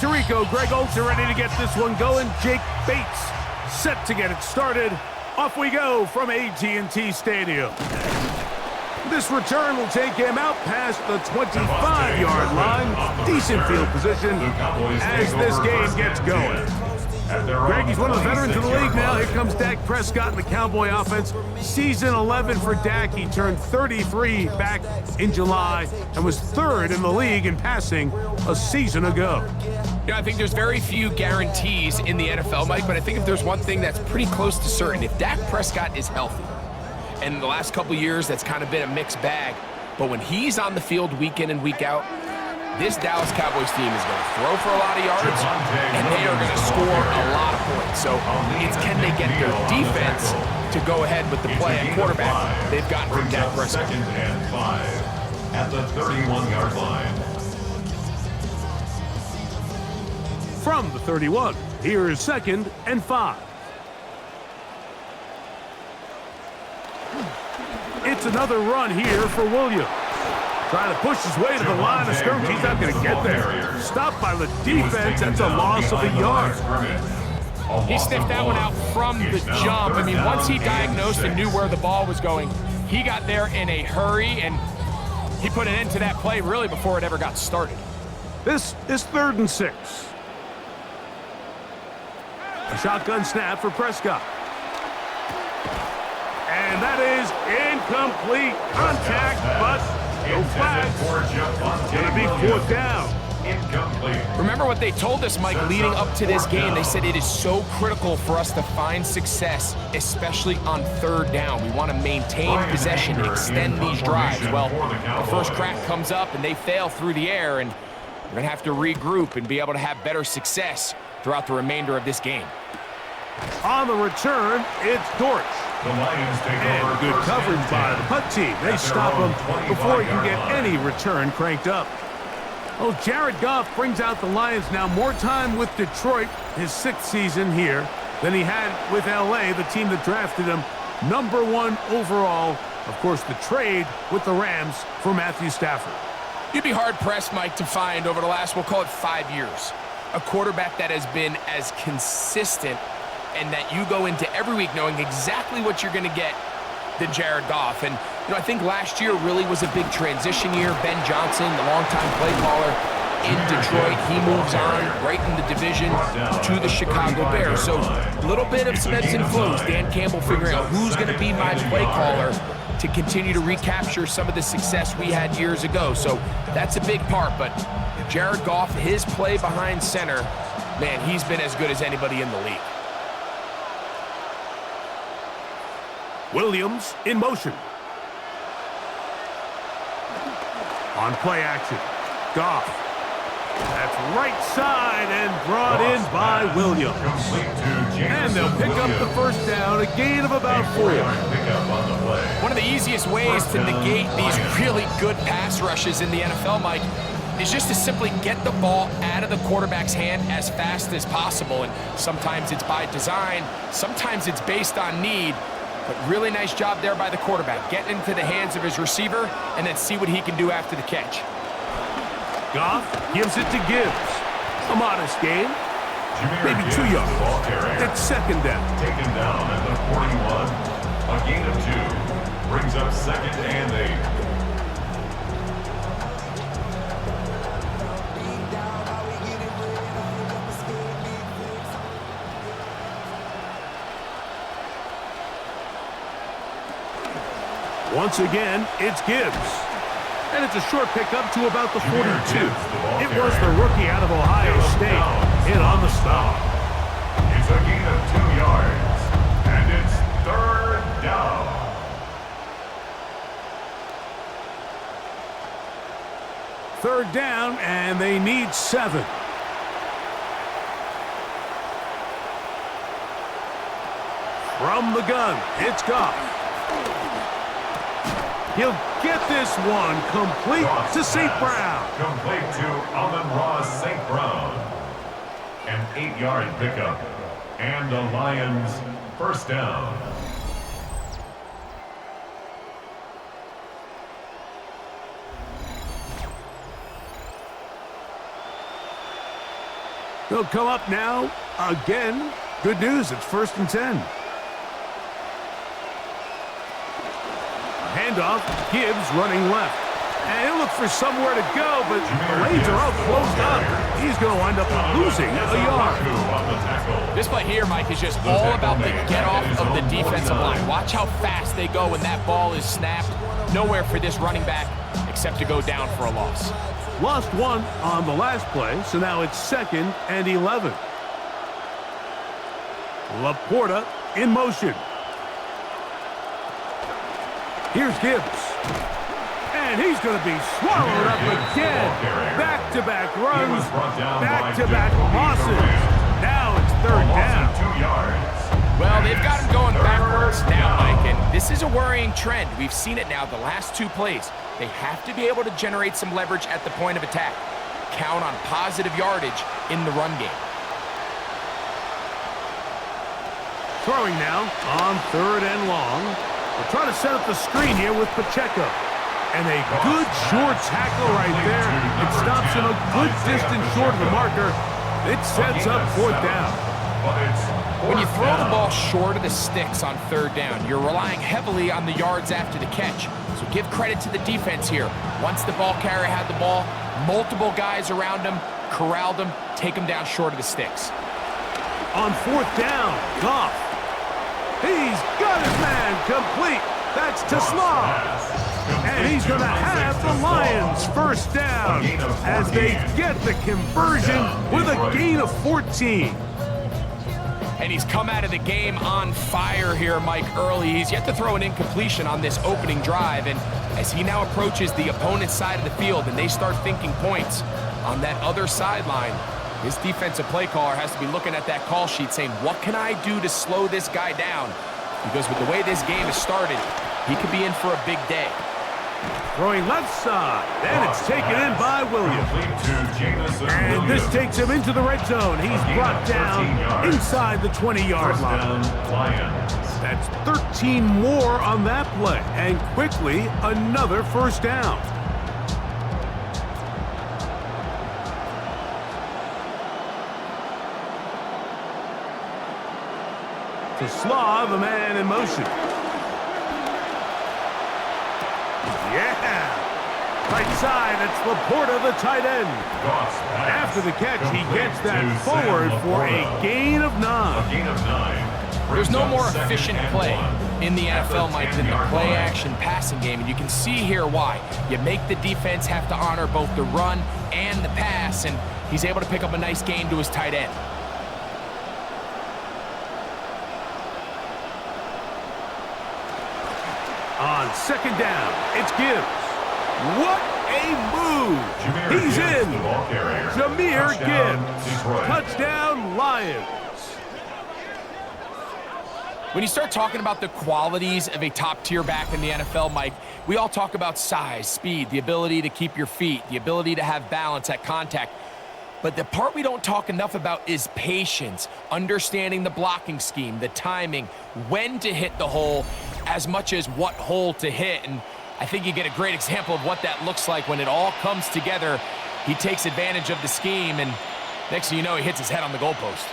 Tirico, Greg Olsen ready to get this one going. Jake Bates set to get it started. Off we go from AT&T Stadium. This return will take him out past the 25-yard line. Decent field position as this game gets going. Greg, he's one of the veterans of the league now. Here comes Dak Prescott in the Cowboy offense. Season 11 for Dak. He turned 33 back in July and was third in the league in passing a season ago. I think there's very few guarantees in the NFL, Mike, but I think if there's one thing that's pretty close to certain, if Dak Prescott is healthy, and the last couple years that's kind of been a mixed bag, but when he's on the field week in and week out, this Dallas Cowboys team is going to throw for a lot of yards, and they are going to score a lot of points. So it's can they get their defense to go ahead with the play at quarterback they've gotten from Dak Prescott. Second and 5 at the 31-yard line. From the 31, here is 2nd and 5. It's another run here for Williams. Trying to push his way to the line of scrimmage. He's not going to get there. Stopped by the defense. That's a loss of a yard. He sniffed that one out from the jump. I mean, once he diagnosed and knew where the ball was going, he got there in a hurry, and he put an end to that play really before it ever got started. This is 3rd and 6. A shotgun snap for Prescott. And that is incomplete contact, but no flags. It's going to be 4th down. Remember what they told us, Mike, leading up to this game. They said it is so critical for us to find success, especially on 3rd down. We want to maintain possession, extend these drives. Well, the first crack comes up and they fail through the air, and we're going to have to regroup and be able to have better success throughout the remainder of this game. On the return, it's Dortch. The Lions take and over good coverage by the punt team. They stop him before he can get any return cranked up. Well, Jared Goff brings out the Lions now. More time with Detroit, his 6th season here, than he had with L.A., the team that drafted him number 1 overall. Of course, the trade with the Rams for Matthew Stafford. You'd be hard-pressed, Mike, to find over the last, we'll call it 5 years, a quarterback that has been as consistent and that you go into every week knowing exactly what you're going to get than Jared Goff. And, I think last year really was a big transition year. Ben Johnson, the longtime play caller in Detroit, he moves on right in the division to the Chicago Bears. So a little bit of some ebbs and flows. Dan Campbell figuring out who's going to be my play caller to continue to recapture some of the success we had years ago. So that's a big part. But Jared Goff, his play behind center, man, he's been as good as anybody in the league. Williams in motion. On play action, Goff. That's right side and brought in by Williams. And they'll pick up the first down, a gain of about 4. One of the easiest ways to negate these really good pass rushes in the NFL, Mike, is just to simply get the ball out of the quarterback's hand as fast as possible. And sometimes it's by design, sometimes it's based on need. But really nice job there by the quarterback. Getting into the hands of his receiver and then see what he can do after the catch. Goff gives it to Gibbs. A modest gain. Maybe 2 yards. It's 2nd down. Taken down at the 41. A gain of 2. Brings up 2nd and 8. Once again, it's Gibbs. And it's a short pickup to about the 42. It was the rookie out of Ohio State in on the stop. It's a gain of 2 yards, and it's 3rd down. Third down, and they need 7. From the gun, it's Goff. He'll get this one complete to St. Brown. Complete to Amon-Ra St. Brown. An 8-yard pickup. And the Lions first down. They'll come up now again. Good news, it's 1st and 10. Handoff, Gibbs running left. And he'll look for somewhere to go, but the lanes are all closed up. He's going to wind up losing a yard. This play here, Mike, is just all about the get-off of the defensive line. Watch how fast they go when that ball is snapped. Nowhere for this running back except to go down for a loss. Lost one on the last play, so now it's 2nd and 11. Laporta in motion. Here's Gibbs. And he's going to be swallowed up again. Back-to-back runs, back-to-back losses. Now it's 3rd down. 2 yards. Well, they've got him going backwards now, Mike, and this is a worrying trend. We've seen it now the last 2 plays. They have to be able to generate some leverage at the point of attack. Count on positive yardage in the run game. Throwing now on 3rd and long. We'll try to set up the screen here with Pacheco. And a good short tackle right there. It stops him a good distance short of the marker. It sets up 4th down. When you throw the ball short of the sticks on 3rd down, you're relying heavily on the yards after the catch. So give credit to the defense here. Once the ball carrier had the ball, multiple guys around him, corralled him, take him down short of the sticks. On 4th down, Goff. He's got his man complete. That's to Slav. And he's going to have the Lions 1st down as they get the conversion with a gain of 14. And he's come out of the game on fire here, Mike, early. He's yet to throw an incompletion on this opening drive. And as he now approaches the opponent's side of the field and they start thinking points on that other sideline, his defensive play caller has to be looking at that call sheet saying, what can I do to slow this guy down? Because with the way this game has started, he could be in for a big day. Throwing left side, and it's taken in by Williams. And this takes him into the red zone. He's brought down inside the 20-yard line. That's 13 more on that play, and quickly another 1st down. To Slav, a man in motion. Yeah! Right side, it's Laporta, the tight end. After the catch, he gets that forward for a gain of 9. There's no more efficient play in the NFL, Mike, than the play-action passing game, and you can see here why. You make the defense have to honor both the run and the pass, and he's able to pick up a nice gain to his tight end. On 2nd down, it's Gibbs. What a move! He's in! Jahmyr Gibbs. Touchdown, Lions. When you start talking about the qualities of a top-tier back in the NFL, Mike, we all talk about size, speed, the ability to keep your feet, the ability to have balance at contact. But the part we don't talk enough about is patience, understanding the blocking scheme, the timing, when to hit the hole, as much as what hole to hit. And I think you get a great example of what that looks like when it all comes together. He takes advantage of the scheme, and next thing you know, he hits his head on the goalpost.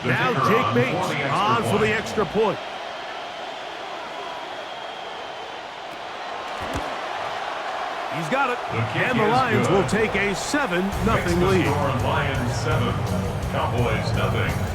Now Jake Bates on for the extra point. He's got it, and the Lions will take a 7-0 lead. Lions 7, Cowboys nothing.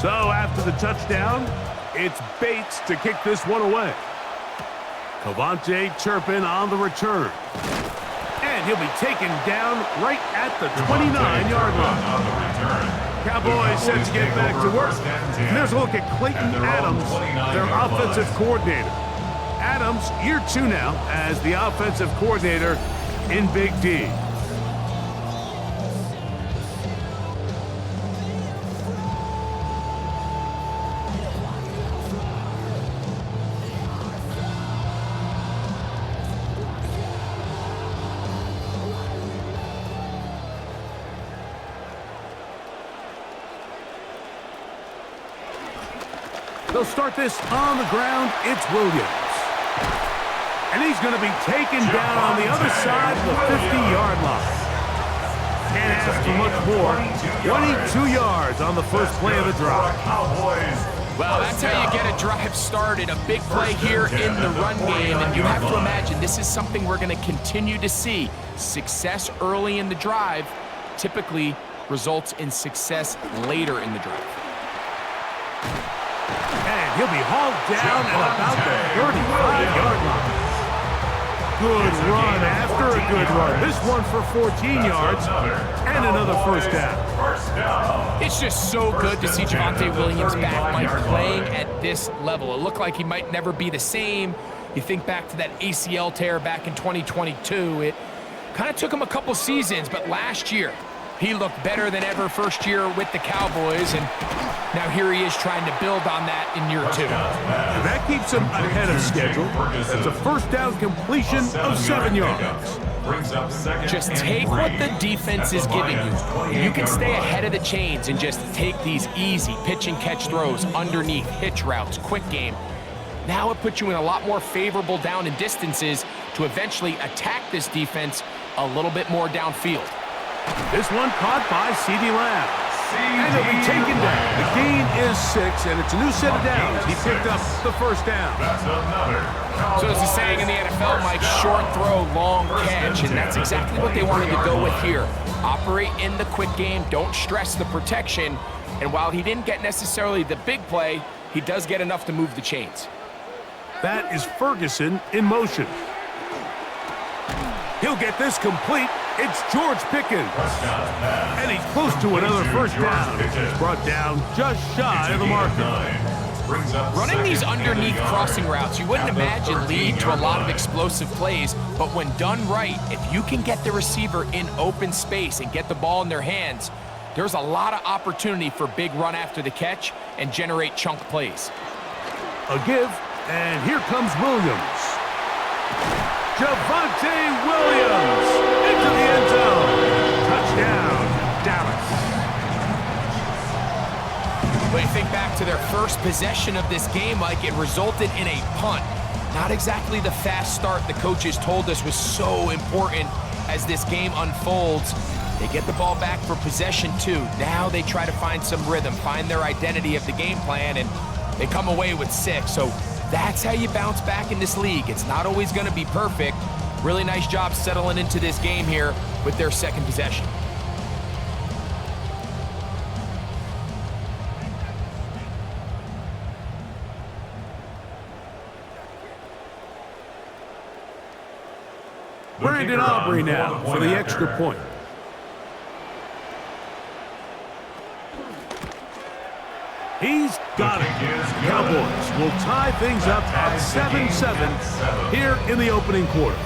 So after the touchdown, it's Bates to kick this one away. Cavante Turpin on the return. And he'll be taken down right at the 29-yard line. Cowboys set to get back to work. And there's a look at Clayton Adams, their offensive coordinator. Adams, year 2 now as the offensive coordinator in Big D. They'll start this on the ground. It's Williams. And he's going to be taken down on the other side of the 50-yard line. Can't ask for much more. 22 yards on the first play of the drive. Well, that's how you get a drive started. A big play here in the run game. And you have to imagine this is something we're going to continue to see. Success early in the drive typically results in success later in the drive. And he'll be hauled down at about the 35-yard line. Good run after a good run. This one for 14 yards and another first down. It's just so good to see Javonte Williams back, Mike, playing at this level. It looked like he might never be the same. You think back to that ACL tear back in 2022. It kind of took him a couple seasons, but last year he looked better than ever first year with the Cowboys, and now here he is trying to build on that in year 2. And that keeps him ahead of schedule. That's a first down completion of 7 yards. Just take what the defense is giving you. You can stay ahead of the chains and just take these easy pitch and catch throws underneath, hitch routes, quick game. Now it puts you in a lot more favorable down and distances to eventually attack this defense a little bit more downfield. This one caught by CeeDee Lamb. And he'll be taken down. The gain is 6, and it's a new set of downs. He picked up the first down. So as the saying in the NFL, Mike, short throw, long catch, and that's exactly what they wanted to go with here. Operate in the quick game, don't stress the protection, and while he didn't get necessarily the big play, he does get enough to move the chains. That is Ferguson in motion. He'll get this complete. It's George Pickens. And he's close to another first down. He's brought down just shy of the marker. Running these underneath crossing routes, you wouldn't imagine lead to a lot of explosive plays, but when done right, if you can get the receiver in open space and get the ball in their hands, there's a lot of opportunity for big run after the catch and generate chunk plays. A give, and here comes Williams. Javonte Williams into the end zone. Touchdown, Dallas. When you think back to their first possession of this game, Mike, it resulted in a punt. Not exactly the fast start the coaches told us was so important as this game unfolds. They get the ball back for possession 2. Now they try to find some rhythm, find their identity of the game plan, and they come away with 6. So that's how you bounce back in this league. It's not always going to be perfect. Really nice job settling into this game here with their second possession. Brandon Aubrey now for the extra point. He's got it. Cowboys will tie things up at 7-7 here in the opening quarter.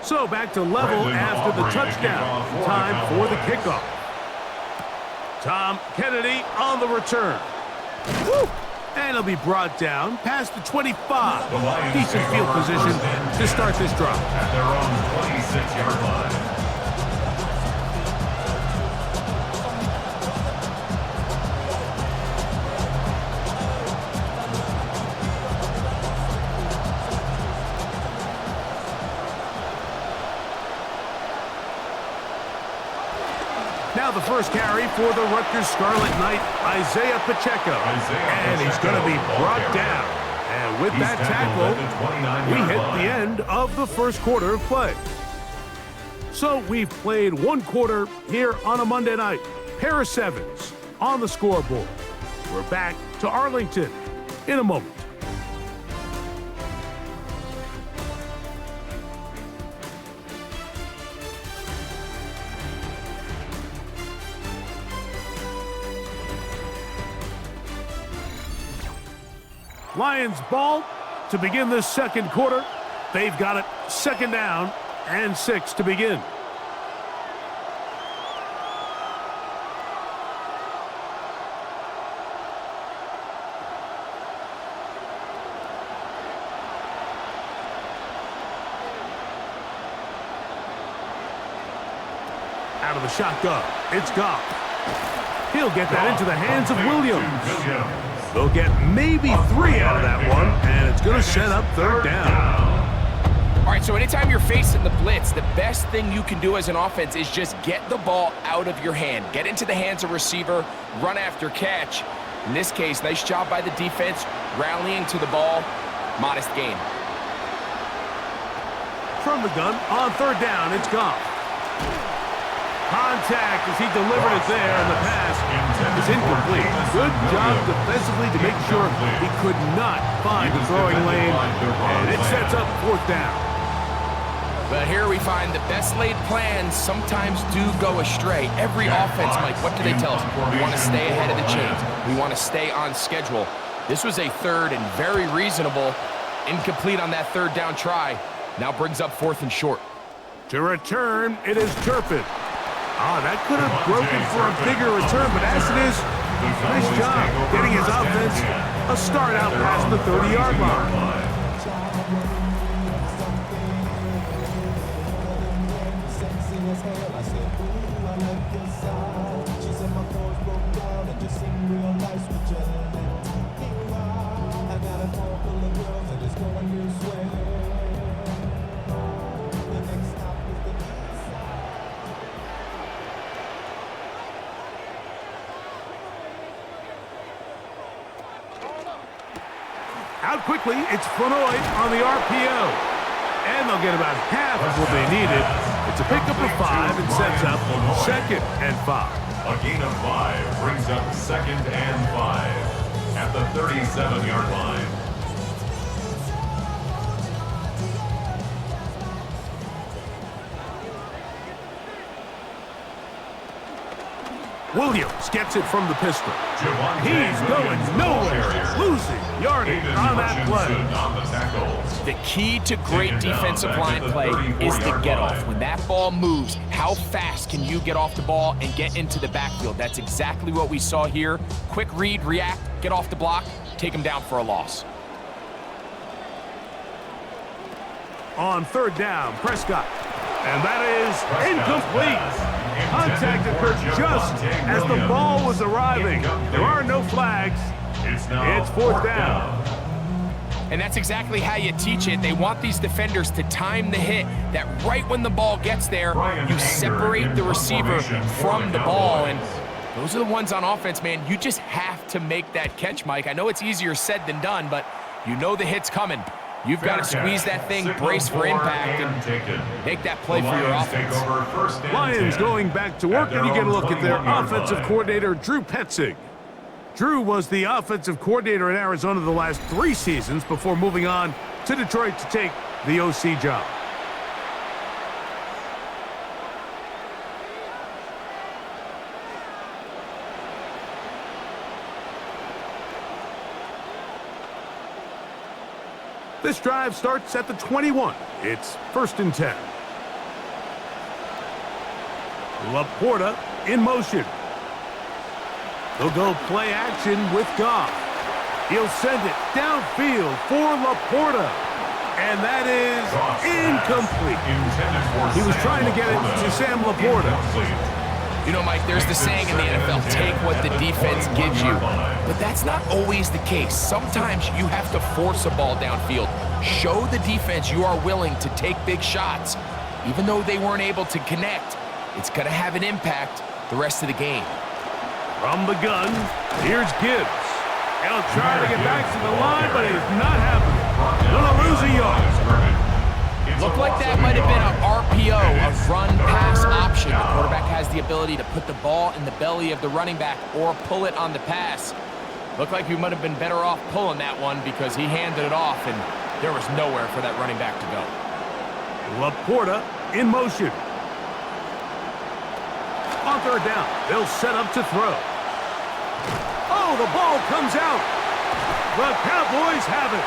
So back to level after the touchdown. Time for the kickoff. Tom Kennedy on the return. Woo! And he'll be brought down past the 25. Decent field position to start this drive. At their own 26-yard line. Now the first carry for the Rutgers Scarlet Knight, Isaiah Pacheco. And he's going to be brought down. And with that tackle, we hit the end of the first quarter of play. So we've played one quarter here on a Monday night. Pair of 7s on the scoreboard. We're back to Arlington in a moment. Lions ball to begin this second quarter. They've got it 2nd down and 6 to begin. Out of the shotgun, it's Goff. He'll get that into the hands of Williams. They'll get maybe 3 out of that one, and it's going to set up 3rd down. All right, so anytime you're facing the blitz, the best thing you can do as an offense is just get the ball out of your hand. Get into the hands of receiver, run after catch. In this case, nice job by the defense, rallying to the ball. Modest gain. From the gun, on 3rd down, it's Goff. Contact as he delivered it there, and the pass is incomplete. Good job defensively to make sure he could not find the throwing lane, and it sets up 4th down. But here we find the best laid plans sometimes do go astray. Every offense, Mike, what do they tell us? We want to stay ahead of the chains. We want to stay on schedule. This was a 3rd and very reasonable. Incomplete on that 3rd down try. Now brings up 4th and short. To return, it is Turpin. That could have broken for a bigger return, but as it is, nice job getting his offense a start out past the 30-yard line. Out quickly, it's Flournoy on the RPO. And they'll get about half of what they needed. It's a pickup of 5 and sets up 2nd and 5. A gain of 5 brings up 2nd and 5 at the 37-yard line. Williams gets it from the pistol. He's going nowhere, losing yardage on that play. The key to great defensive line play is the get-off. When that ball moves, how fast can you get off the ball and get into the backfield? That's exactly what we saw here. Quick read, react, get off the block, take him down for a loss. On 3rd down, Prescott. And that is incomplete. Contact occurred just as the ball was arriving. There are no flags. It's 4th down. And that's exactly how you teach it. They want these defenders to time the hit, that right when the ball gets there, you separate the receiver from the ball. And those are the ones on offense, man. You just have to make that catch, Mike. I know it's easier said than done, but you know the hit's coming. You've got to squeeze that thing, brace for impact, and make that play for your offense. Lions going back to work, and you get a look at their offensive coordinator, Drew Petzing. Drew was the offensive coordinator in Arizona the last 3 seasons before moving on to Detroit to take the OC job. This drive starts at the 21. It's 1st and 10. Laporta in motion. He'll go play action with Goff. He'll send it downfield for Laporta. And that is incomplete. He was trying to get it to Sam Laporta. You know, Mike, there's the saying in the NFL, take what the defense gives you. But that's not always the case. Sometimes you have to force a ball downfield. Show the defense you are willing to take big shots. Even though they weren't able to connect, it's going to have an impact the rest of the game. From the gun, here's Gibbs. He'll try to get back to the line, but it's not happening. Gonna lose a yard. Looked like that might have been an RPO, a run-pass option. The quarterback has the ability to put the ball in the belly of the running back or pull it on the pass. Looked like he might have been better off pulling that one because he handed it off, and there was nowhere for that running back to go. Laporta in motion. On 3rd down, they'll set up to throw. Oh, the ball comes out. The Cowboys have it.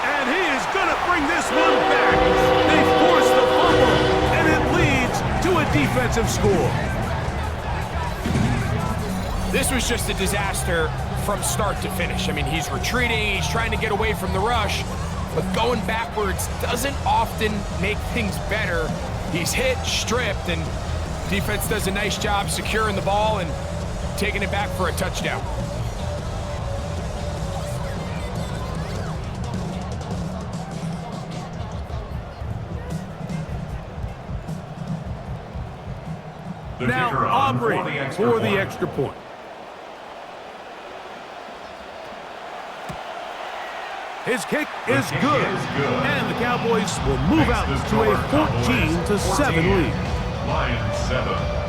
And he is going to bring this one back. They force the fumble, and it leads to a defensive score. This was just a disaster from start to finish. I mean, he's retreating, he's trying to get away from the rush, but going backwards doesn't often make things better. He's hit, stripped, and defense does a nice job securing the ball and taking it back for a touchdown. Now Aubrey for the extra point. His kick is good, and the Cowboys will move out to a 14-7 lead. Lions 7.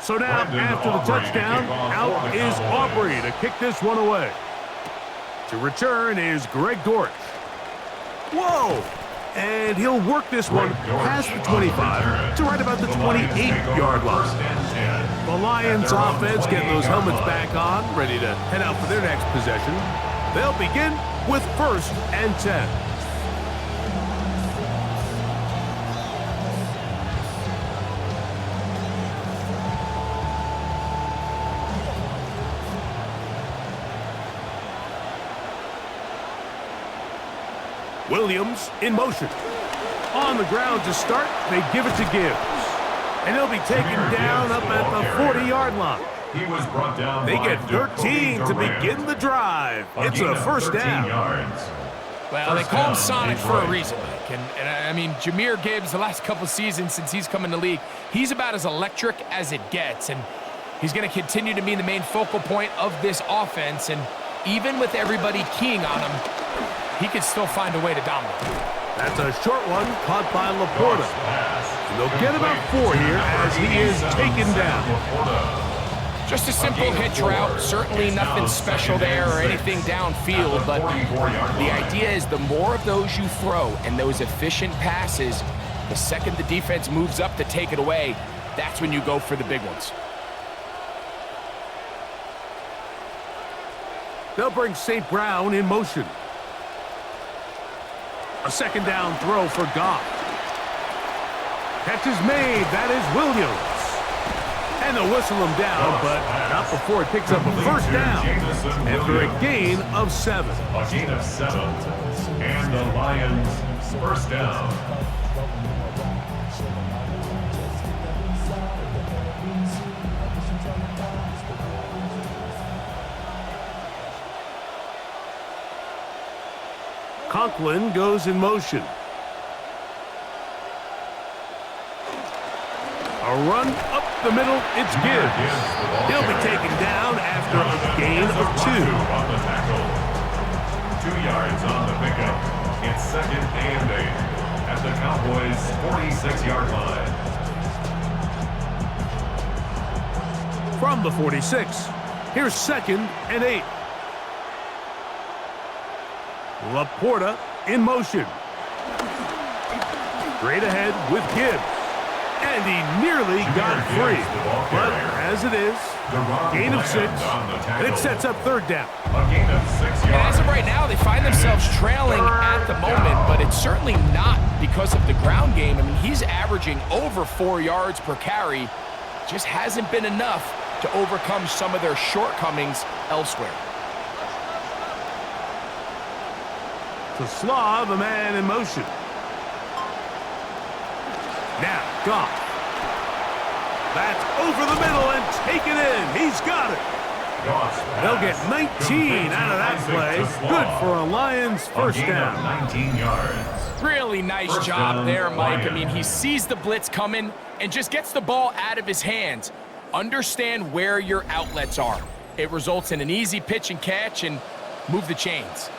So now, after the touchdown, out is Aubrey to kick this one away. To return is Greg Dortch. Whoa! And he'll work this one past the 25 to right about the 28-yard line. The Lions offense getting those helmets back on, ready to head out for their next possession. They'll begin with 1st and 10. Williams in motion. On the ground to start, they give it to Gibbs. And he'll be taken down up at the 40-yard line. He was brought down. They get 13 to begin the drive. It's a 1st down. Well, they call him Sonic for a reason, Mike. And I mean, Jahmyr Gibbs, the last couple seasons since he's come in the league, he's about as electric as it gets. And he's going to continue to be the main focal point of this offense. And even with everybody keying on him, he can still find a way to dominate. That's a short one caught by Laporta. And they'll get about 4 here as he is taken down. Just a simple hitch route. Certainly nothing special there or anything downfield, but the idea is the more of those you throw and those efficient passes, the second the defense moves up to take it away, that's when you go for the big ones. They'll bring St. Brown in motion. A 2nd down throw for Goff. Catch is made. That is Williams. And they'll whistle him down, but not before he picks up a 1st down after a gain of 7. A gain of 7. And the Lions 1st down. Conklin goes in motion. A run up the middle, it's Gibbs. He'll be taken down after a gain of 2. 2 yards on the pickup. It's 2nd and 8 at the Cowboys' 46-yard line. From the 46, here's 2nd and 8. Laporta in motion. Straight ahead with Gibbs. And he nearly got free. But as it is, gain of 6, and it sets up 3rd down. A gain of 6 yards. And as of right now, they find themselves trailing at the moment, but it's certainly not because of the ground game. I mean, he's averaging over 4 yards per carry. Just hasn't been enough to overcome some of their shortcomings elsewhere. To Slav, a man in motion. Now, Goff. That's over the middle and taken in. He's got it. They'll get 19 out of that play. Good for a Lions 1st down. 19 yards. Really nice job there, Mike. I mean, he sees the blitz coming and just gets the ball out of his hands. Understand where your outlets are. It results in an easy pitch and catch and move the chains.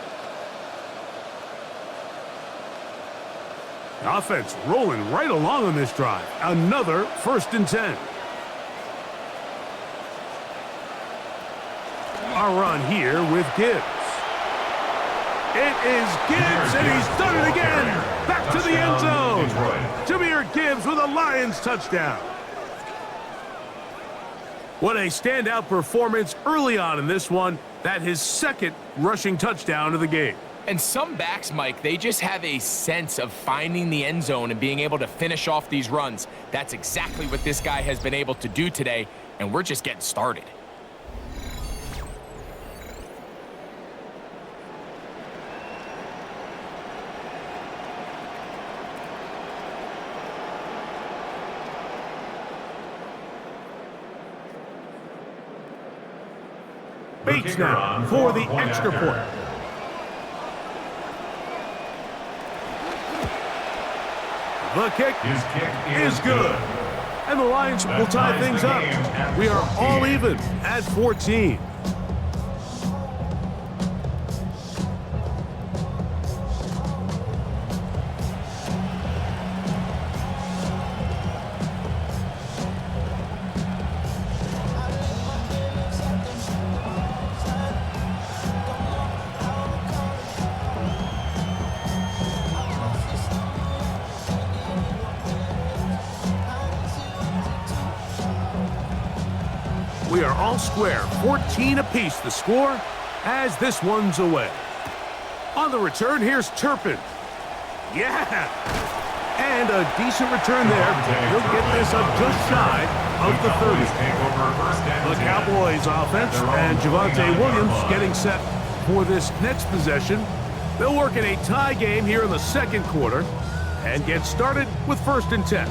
Offense rolling right along on this drive. Another 1st and 10. A run here with Gibbs. It is Gibbs, and he's done it again. Back to the end zone. Jahmyr Gibbs with a Lions touchdown. What a standout performance early on in this one. That his 2nd rushing touchdown of the game. And some backs, Mike, they just have a sense of finding the end zone and being able to finish off these runs. That's exactly what this guy has been able to do today, and we're just getting started. Bates now for the extra point. The kick is good. And the Lions will tie things up. We are all even at 14. We are all square, 14 apiece the score as this one's away. On the return, here's Turpin. Yeah! And a decent return there. He'll get this up just shy of the 30. The Cowboys offense and Javonte Williams getting set for this next possession. They'll work in a tie game here in the 2nd quarter and get started with 1st and 10.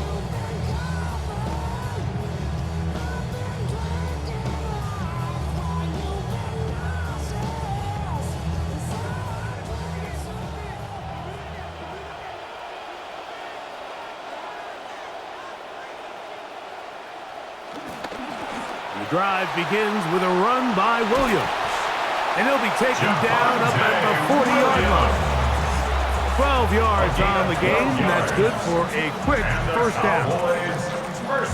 The drive begins with a run by Williams. And he'll be taken down up at the 40-yard line. 12 yards on the game, and that's good for a quick 1st down.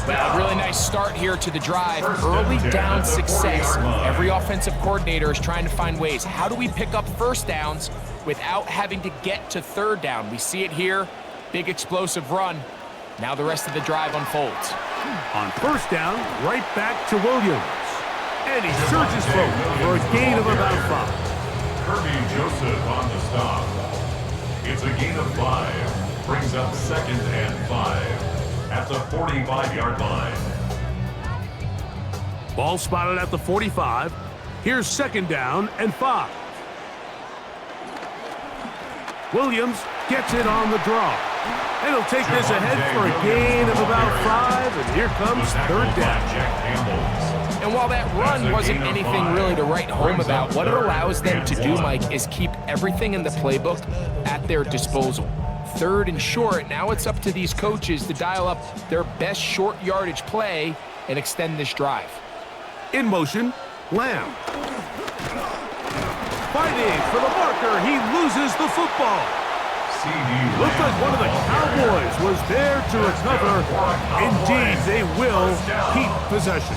Well, really nice start here to the drive. Early down success. Every offensive coordinator is trying to find ways. How do we pick up 1st downs without having to get to 3rd down? We see it here. Big explosive run. Now the rest of the drive unfolds. On 1st down, right back to Williams. And he surges forward for a gain of about 5. Kirby Joseph on the stop. It's a gain of 5. Brings up 2nd and 5 at the 45-yard line. Ball spotted at the 45. Here's 2nd down and 5. Williams gets it on the draw. And he'll take this ahead for a gain of about 5. And here comes 3rd down. And while that run wasn't anything really to write home about, what it allows them to do, Mike, is keep everything in the playbook at their disposal. 3rd and short, now it's up to these coaches to dial up their best short yardage play and extend this drive. In motion, Lamb. Fighting for the marker, he loses the football. Looks like one of the Cowboys was there to recover. Indeed, they will keep possession.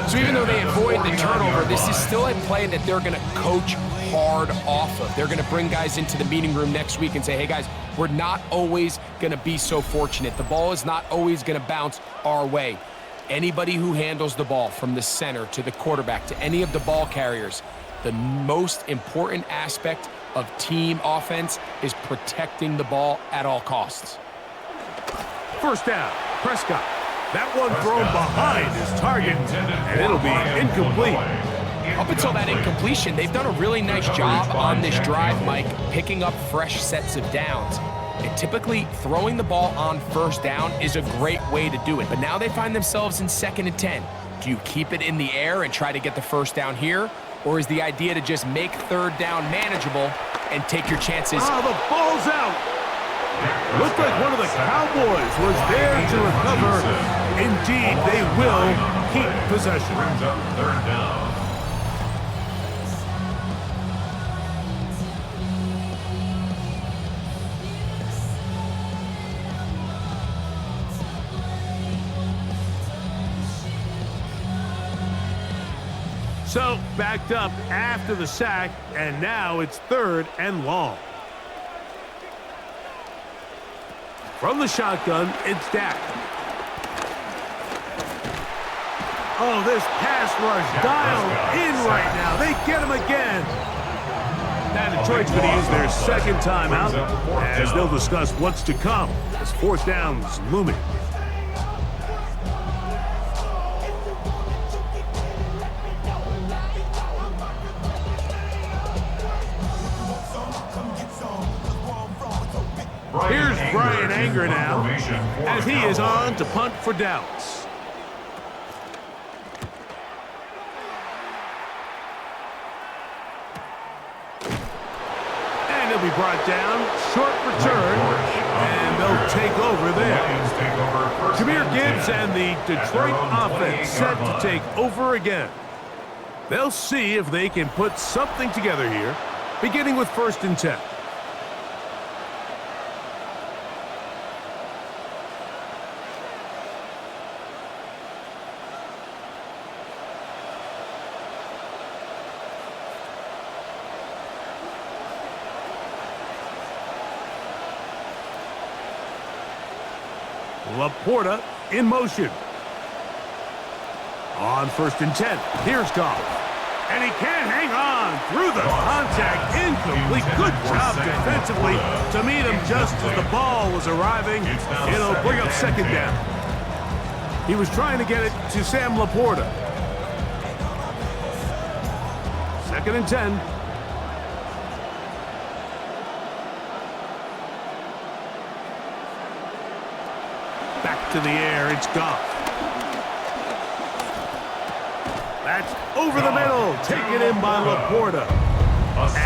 So even though they avoid the turnover, this is still a play that they're going to coach hard off of. They're going to bring guys into the meeting room next week and say, hey guys, we're not always going to be so fortunate. The ball is not always going to bounce our way. Anybody who handles the ball from the center to the quarterback to any of the ball carriers, the most important aspect of team offense is protecting the ball at all costs. 1st down, Prescott. That one thrown behind his target, and it'll be incomplete. Up until that incompletion, they've done a really nice job on this drive, Mike, picking up fresh sets of downs. And typically, throwing the ball on 1st down is a great way to do it. But now they find themselves in 2nd and 10. Do you keep it in the air and try to get the 1st down here? Or is the idea to just make 3rd down manageable and take your chances? Ah, the ball's out. Looked like one of the Cowboys was there to recover. Indeed, they will keep possession. Brings up 3rd down. So, backed up after the sack, and now it's 3rd and long. From the shotgun, it's Dak. Oh, this pass rush dialed in right now. They get him again. Now Detroit's going to use their second timeout as they'll discuss what's to come as 4th down is looming. Here's Brian Anger now as he is on to punt for Dallas. And he'll be brought down, short return, and they'll take over there. Jahmyr Gibbs and the Detroit offense set to take over again. They'll see if they can put something together here, beginning with 1st and 10. Laporta in motion. On 1st and 10, here's Goff. And he can't hang on through the contact. Incomplete. Good job defensively to meet him just as the ball was arriving. It'll bring up 2nd down. He was trying to get it to Sam Laporta. 2nd and 10. Back to the air, it's Goff. That's over the middle, taken in by Laporta.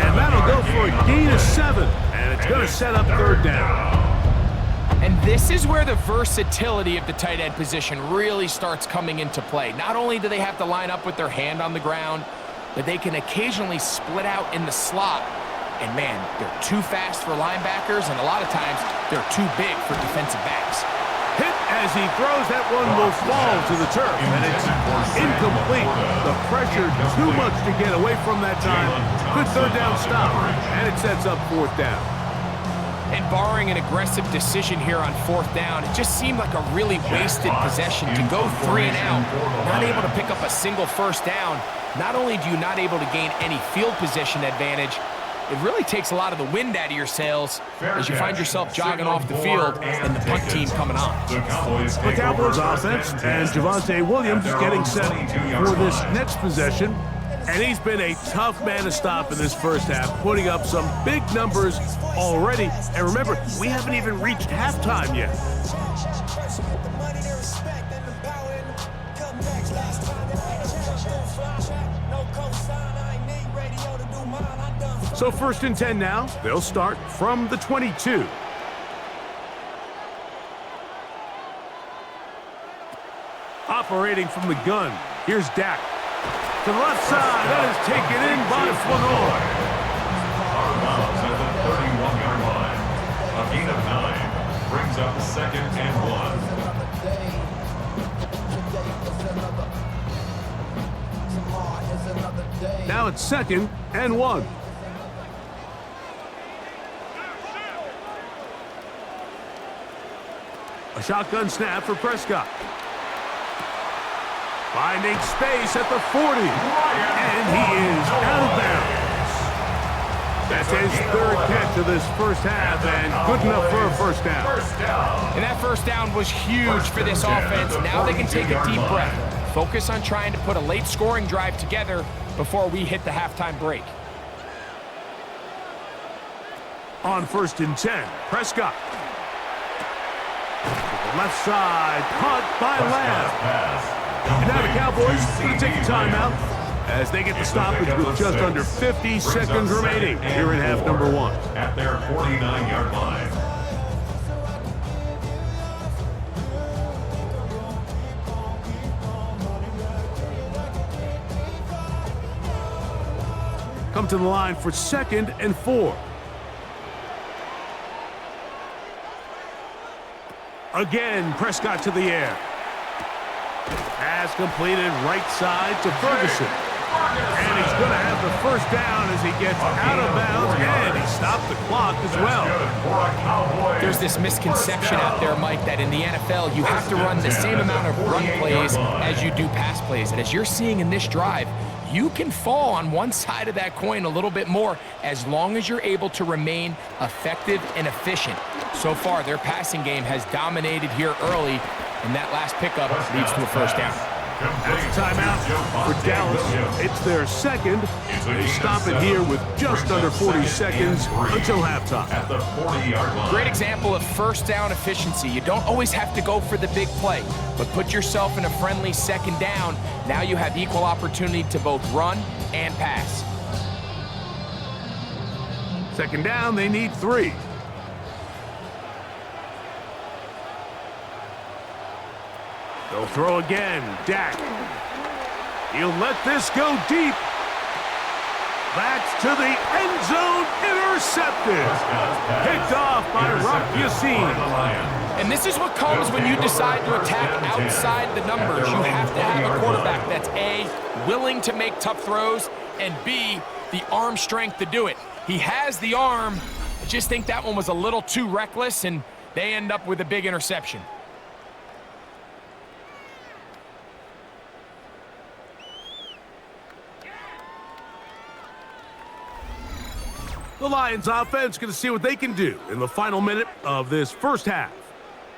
And that'll go for a gain of 7, and it's going to set up 3rd down. And this is where the versatility of the tight end position really starts coming into play. Not only do they have to line up with their hand on the ground, but they can occasionally split out in the slot. And man, they're too fast for linebackers, and a lot of times they're too big for defensive backs. Hit as he throws, that one will fall to the turf, and it's incomplete. The pressure too much to get away from that time. Good 3rd down stop, and it sets up 4th down. And barring an aggressive decision here on 4th down, it just seemed like a really wasted possession to go 3 and out. Not able to pick up a single 1st down. Not only do you not able to gain any field position advantage, it really takes a lot of the wind out of your sails as you find yourself jogging off the field and the punt team coming on. The Cowboys offense and Javonte Williams getting set for this next possession. And he's been a tough man to stop in this 1st half, putting up some big numbers already. And remember, we haven't even reached halftime yet. So 1st and 10 now. They'll start from the 22. Operating from the gun, here's Dak. To the left side, that is taken in by Flanor. Out of bounds at the 31-yard line. A gain of 9 brings up 2nd and 1. Now it's 2nd and 1. A shotgun snap for Prescott. Finding space at the 40. And he is out of bounds. That's his 3rd catch of this 1st half, and good enough for a 1st down. And that 1st down was huge for this offense. Now they can take a deep breath. Focus on trying to put a late scoring drive together before we hit the halftime break. On 1st and 10, Prescott. Left side, caught by Lamb. And now the Cowboys going to take a timeout as they get the stoppage with just under 50 seconds remaining here in half number 1. At their 49-yard line. Come to the line for 2nd and 4. Again, Prescott to the air. Pass completed right side to Ferguson. And he's going to have the first down as he gets out of bounds, and he stopped the clock as well. There's this misconception out there, Mike, that in the NFL, you have to run the same amount of run plays as you do pass plays. And as you're seeing in this drive, you can fall on one side of that coin a little bit more as long as you're able to remain effective and efficient. So far, their passing game has dominated here early, and that last pickup leads to a first down. That's a timeout for Dallas. It's their second. They stop it here with just under 40 seconds until halftime. At the 40-yard line. Great example of first down efficiency. You don't always have to go for the big play, but put yourself in a friendly second down. Now you have equal opportunity to both run and pass. Second down, they need 3. They'll throw again. Dak. He'll let this go deep. That's to the end zone. Intercepted. Picked off by Rock Yassin. And this is what comes when you decide to attack outside the numbers. You have to have a quarterback that's A, willing to make tough throws, and B, the arm strength to do it. He has the arm. I just think that one was a little too reckless, and they end up with a big interception. The Lions offense going to see what they can do in the final minute of this first half.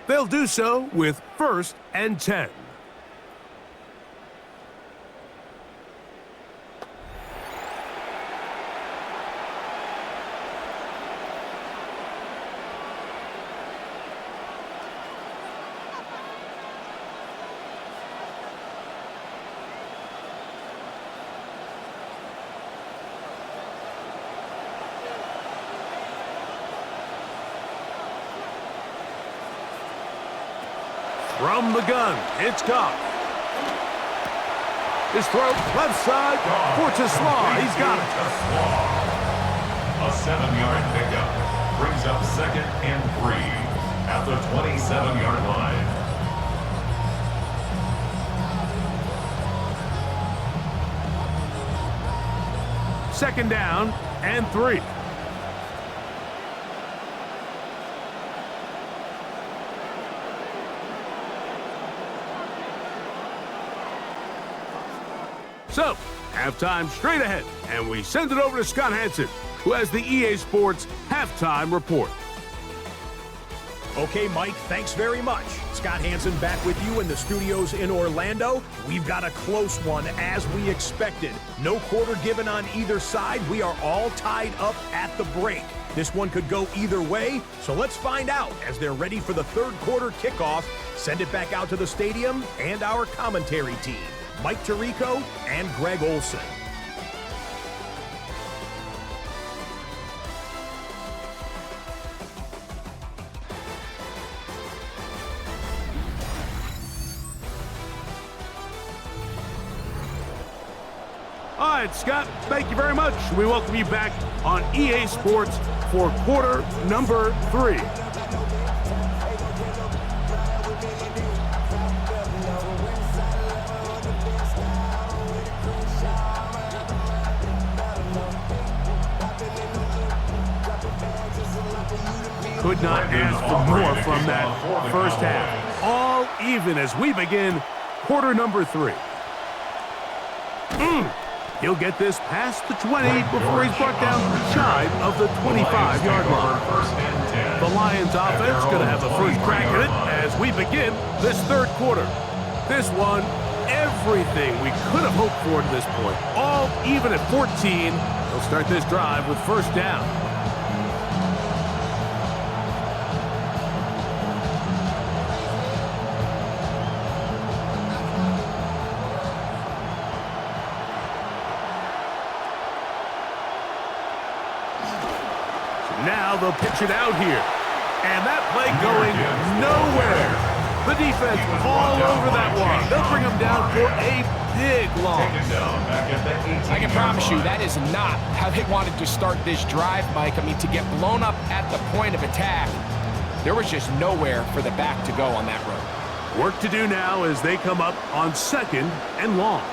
They'll do so with 1st and 10. From the gun, it's Goff. His throw, left side, for Slaw. He's got it. A 7-yard pickup brings up 2nd and 3 at the 27-yard line. Second down and 3. So, halftime straight ahead, and we send it over to Scott Hansen, who has the EA Sports halftime report. Okay, Mike, thanks very much. Scott Hansen back with you in the studios in Orlando. We've got a close one, as we expected. No quarter given on either side. We are all tied up at the break. This one could go either way, so let's find out as they're ready for the third quarter kickoff. Send it back out to the stadium and our commentary team, Mike Tirico and Greg Olson. All right, Scott, thank you very much. We welcome you back on EA Sports for quarter number 3. Could not ask for more from that first half. All even as we begin quarter number 3. He'll get this past the 20 before he's brought down shy of the 25-yard line. The Lions offense going to have the first crack at it as we begin this third quarter. This one, everything we could have hoped for to this point. All even at 14. They'll start this drive with first down. Now they'll pitch it out here. And that play going nowhere. The defense all over that one. They'll bring him down for a big loss. I can promise you that is not how they wanted to start this drive, Mike. I mean, to get blown up at the point of attack, there was just nowhere for the back to go on that road. Work to do now as they come up on 2nd and long.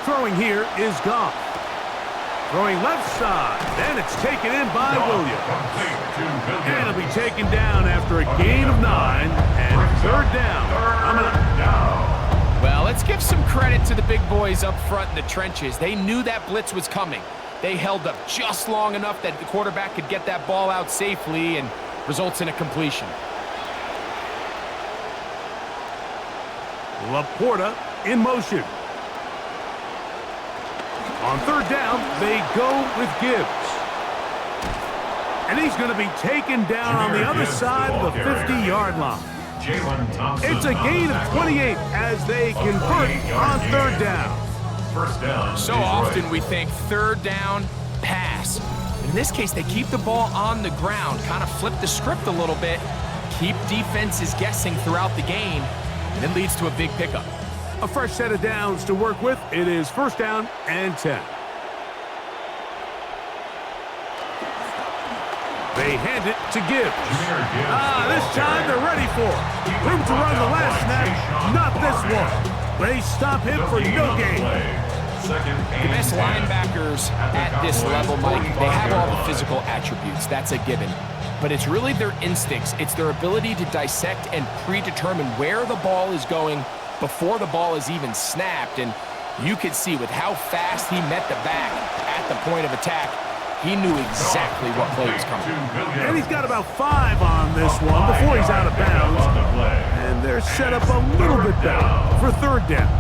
Throwing here is Goff. Throwing left side. And it's taken in by Williams. And it'll be taken down after a gain of 9 and third down. Coming up. Well, let's give some credit to the big boys up front in the trenches. They knew that blitz was coming. They held up just long enough that the quarterback could get that ball out safely and results in a completion. Laporta in motion. On third down, they go with Gibbs. And he's going to be taken down on the other side of the 50-yard line. It's a gain of 28 as they convert on third down. First down. So often we think third down, pass. In this case, they keep the ball on the ground, kind of flip the script a little bit, keep defenses guessing throughout the game, and it leads to a big pickup. A fresh set of downs to work with. It is first down and 10. They hand it to Gibbs. This time they're ready for it. Room to run the last snap. Not this one. They stop him for no gain. The best linebackers at this level, Mike, they have all the physical attributes. That's a given. But it's really their instincts. It's their ability to dissect and predetermine where the ball is going before the ball is even snapped. And you could see with how fast he met the back at the point of attack, he knew exactly what play was coming. And he's got about 5 on this one before he's out of bounds. And they're set up a little bit better for third down.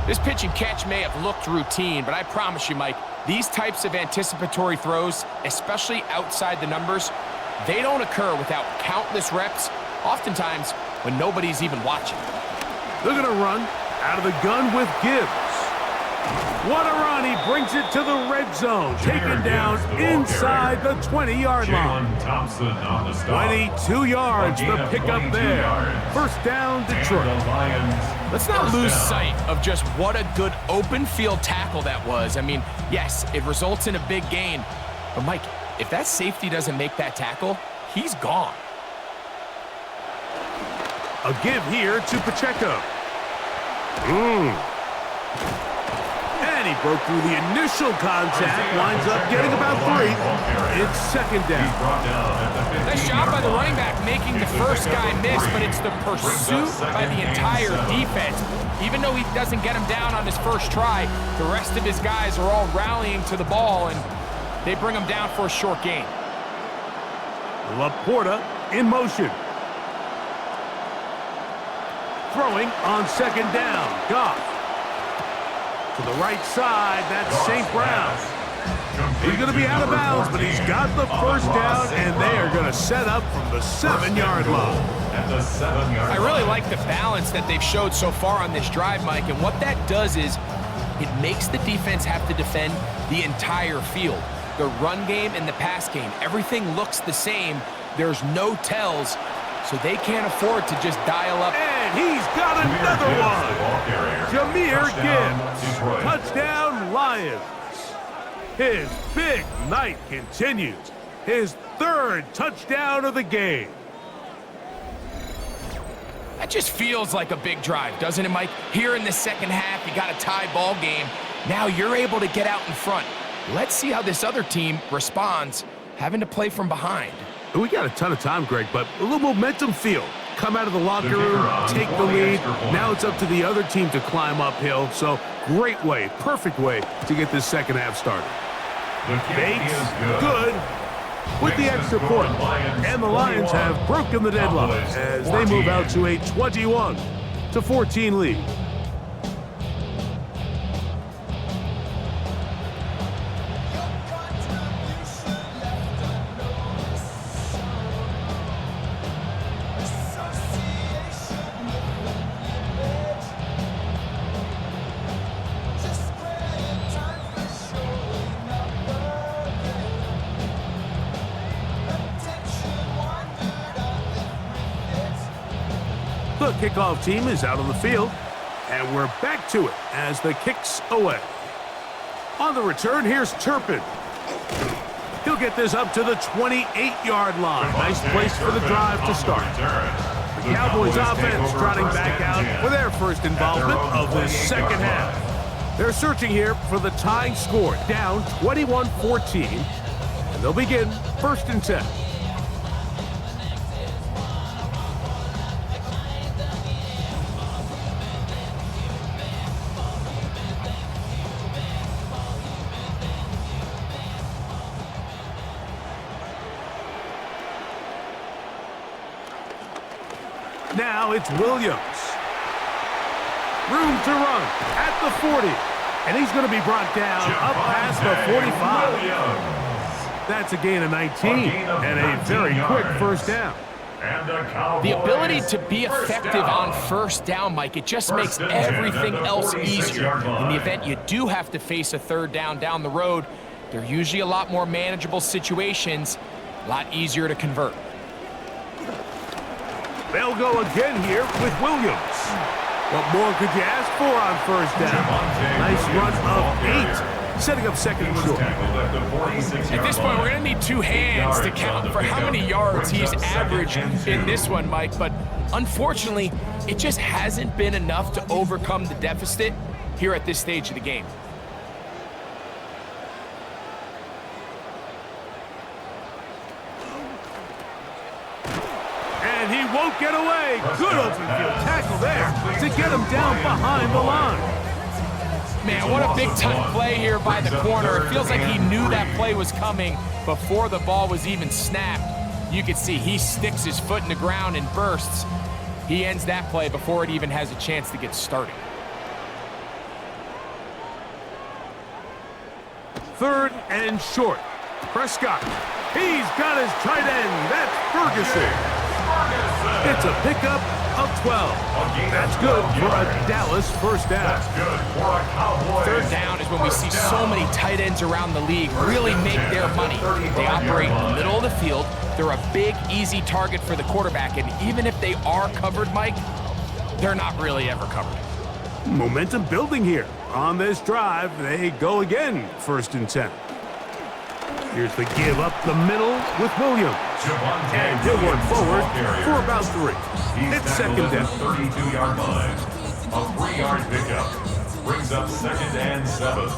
This pitch and catch may have looked routine, but I promise you, Mike, these types of anticipatory throws, especially outside the numbers, they don't occur without countless reps, oftentimes when nobody's even watching. They're going to run out of the gun with Gibbs. What a run. He brings it to the red zone. Taken down inside the 20-yard line. 22 yards, the pickup there. First down, Detroit. Let's not lose sight of just what a good open field tackle that was. I mean, yes, it results in a big gain. But, Mike, if that safety doesn't make that tackle, he's gone. A give here to Pacheco. And he broke through the initial contact, winds up getting about 3. It's second down. Nice job by the running back making the first guy miss, but it's the pursuit by the entire defense. Even though he doesn't get him down on his first try, the rest of his guys are all rallying to the ball, and they bring him down for a short gain. Laporta in motion. Throwing on second down. Goff. To the right side, that's St. Brown. He's going to be out of bounds, but he's got the first down, and they are going to set up from the 7-yard line. I really like the balance that they've showed so far on this drive, Mike, and what that does is it makes the defense have to defend the entire field. The run game and the pass game, everything looks the same. There's no tells, so they can't afford to just dial up. And he's got another one. Jahmyr Gibbs. Touchdown, Lions. His big night continues. His 3rd touchdown of the game. That just feels like a big drive, doesn't it, Mike? Here in the second half, you got a tie ball game. Now you're able to get out in front. Let's see how this other team responds, having to play from behind. We got a ton of time, Greg, but a little momentum feel. Come out of the locker room, take the lead. Now it's up to the other team to climb uphill. So great way, perfect way to get this second half started. Bates, good with the extra point. And the Lions have broken the deadlock as they move out to a 21-14 lead. The kickoff team is out on the field, and we're back to it as the kick's away. On the return, here's Turpin. He'll get this up to the 28-yard line. Nice place for the drive to start. The Cowboys offense trotting back out for their first involvement of the second half. They're searching here for the tying score, down 21-14, and they'll begin 1st and 10. Now it's Williams. Room to run at the 40. And he's going to be brought down up past the 45. That's a gain of 19 and a very quick first down. The ability to be effective on first down, Mike, it just makes everything else easier. In the event you do have to face a 3rd down the road, they're usually a lot more manageable situations, a lot easier to convert. They'll go again here with Williams. What more could you ask for on first down? Nice run of 8, setting up 2nd and short. At this point, we're going to need 2 hands to count for how many yards he's averaged in this one, Mike. But unfortunately, it just hasn't been enough to overcome the deficit here at this stage of the game. And he won't get away. Good open field tackle there to get him down behind the line. Man, what a big-time play here by the corner. It feels like he knew that play was coming before the ball was even snapped. You can see he sticks his foot in the ground and bursts. He ends that play before it even has a chance to get started. 3rd and short. Prescott. He's got his tight end. That's Ferguson. It's a pickup of 12. That's good for a Dallas first down. 3rd down is when we see so many tight ends around the league really make their money. They operate in the middle of the field. They're a big, easy target for the quarterback, and even if they are covered, Mike, they're not really ever covered. Momentum building here. On this drive, they go again, 1st and 10. Here's the give up the middle with Williams. And he'll work forward for about 3. It's 2nd down. 32-yard line. A 3-yard pickup brings up 2nd and 7.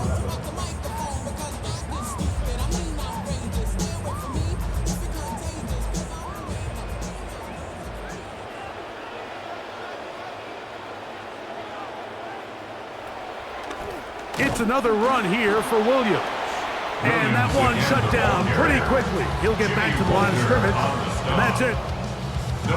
It's another run here for Williams. And that one shut down pretty quickly. He'll get back to the line of scrimmage. And that's it.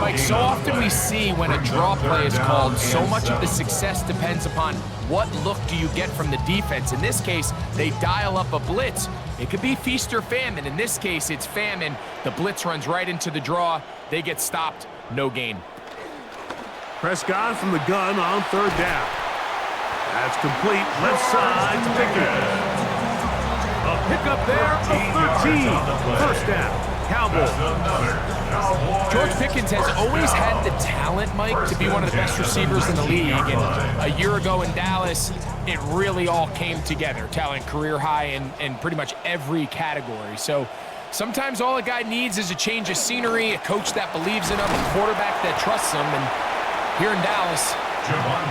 Mike, so often we see when a draw play is called, so much of the success depends upon what look do you get from the defense. In this case, they dial up a blitz. It could be feast or famine. In this case, it's famine. The blitz runs right into the draw. They get stopped. No gain. Prescott from the gun on 3rd down. That's complete. Left side to Pickens. A pickup there of 13. First down. Cowboys. George Pickens has always had the talent, Mike, to be one of the best receivers in the league. And a year ago in Dallas, it really all came together. Talent career high in pretty much every category. So sometimes all a guy needs is a change of scenery, a coach that believes in him, a quarterback that trusts him. And here in Dallas,